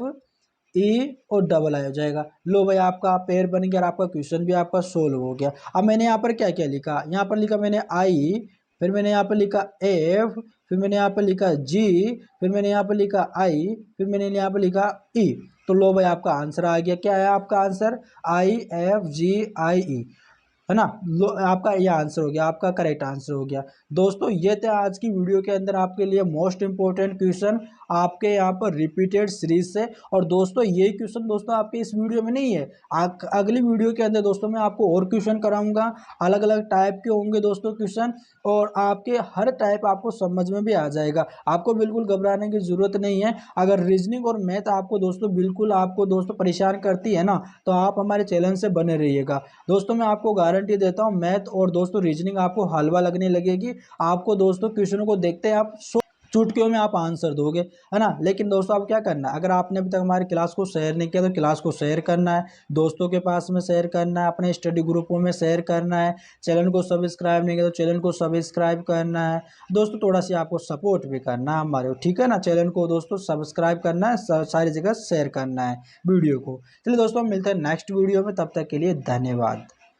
ई और डबल आई हो जाएगा। लो भाई, आपका पेयर बन गया, और आपका क्वेश्चन भी आपका सोल्व हो गया। अब मैंने यहाँ पर क्या क्या लिखा, यहाँ पर लिखा मैंने आई, फिर मैंने यहाँ पर लिखा एफ, फिर मैंने यहाँ पर लिखा जी, फिर मैंने यहाँ पर लिखा आई, फिर मैंने यहाँ पर लिखा ई। तो लो भाई, आपका आंसर आ गया। क्या है आपका आंसर, आई एफ जी आई ई, है ना। लो, आपका ये आंसर हो गया, आपका करेक्ट आंसर हो गया। दोस्तों ये थे आज की वीडियो के अंदर आपके लिए मोस्ट इंपॉर्टेंट क्वेश्चन, आपके यहाँ पर रिपीटेड सीरीज से। और दोस्तों ये क्वेश्चन दोस्तों आपके इस वीडियो में नहीं है, अगली वीडियो के अंदर दोस्तों मैं आपको और क्वेश्चन कराऊंगा, अलग अलग टाइप के होंगे दोस्तों क्वेश्चन, और आपके हर टाइप आपको समझ में भी आ जाएगा। आपको बिल्कुल घबराने की जरूरत नहीं है। अगर रीजनिंग और मैथ आपको दोस्तों बिल्कुल आपको दोस्तों परेशान करती है ना, तो आप हमारे चैनल से बने रहिएगा। दोस्तों मैं आपको गारंटी देता हूं, मैथ और दोस्तों रीजनिंग आपको हलवा लगने लगेगी। आपको दोस्तों क्वेश्चनों को देखते हैं आप चुटकियों में आप आंसर दोगे, है ना। लेकिन दोस्तों आप क्या करना है, अगर आपने अभी तक हमारी क्लास को शेयर नहीं किया तो क्लास को शेयर करना है, दोस्तों के पास में शेयर करना है, अपने स्टडी ग्रुपों में शेयर करना है, चैनल को सब्सक्राइब नहीं किया तो चैनल को सब्सक्राइब करना है। दोस्तों थोड़ा सा आपको सपोर्ट भी करना है हमारे, ठीक है ना। चैनल को दोस्तों सब्सक्राइब करना है, सारी जगह शेयर करना है वीडियो को। चलिए दोस्तों मिलते हैं नेक्स्ट वीडियो में, तब तक के लिए धन्यवाद।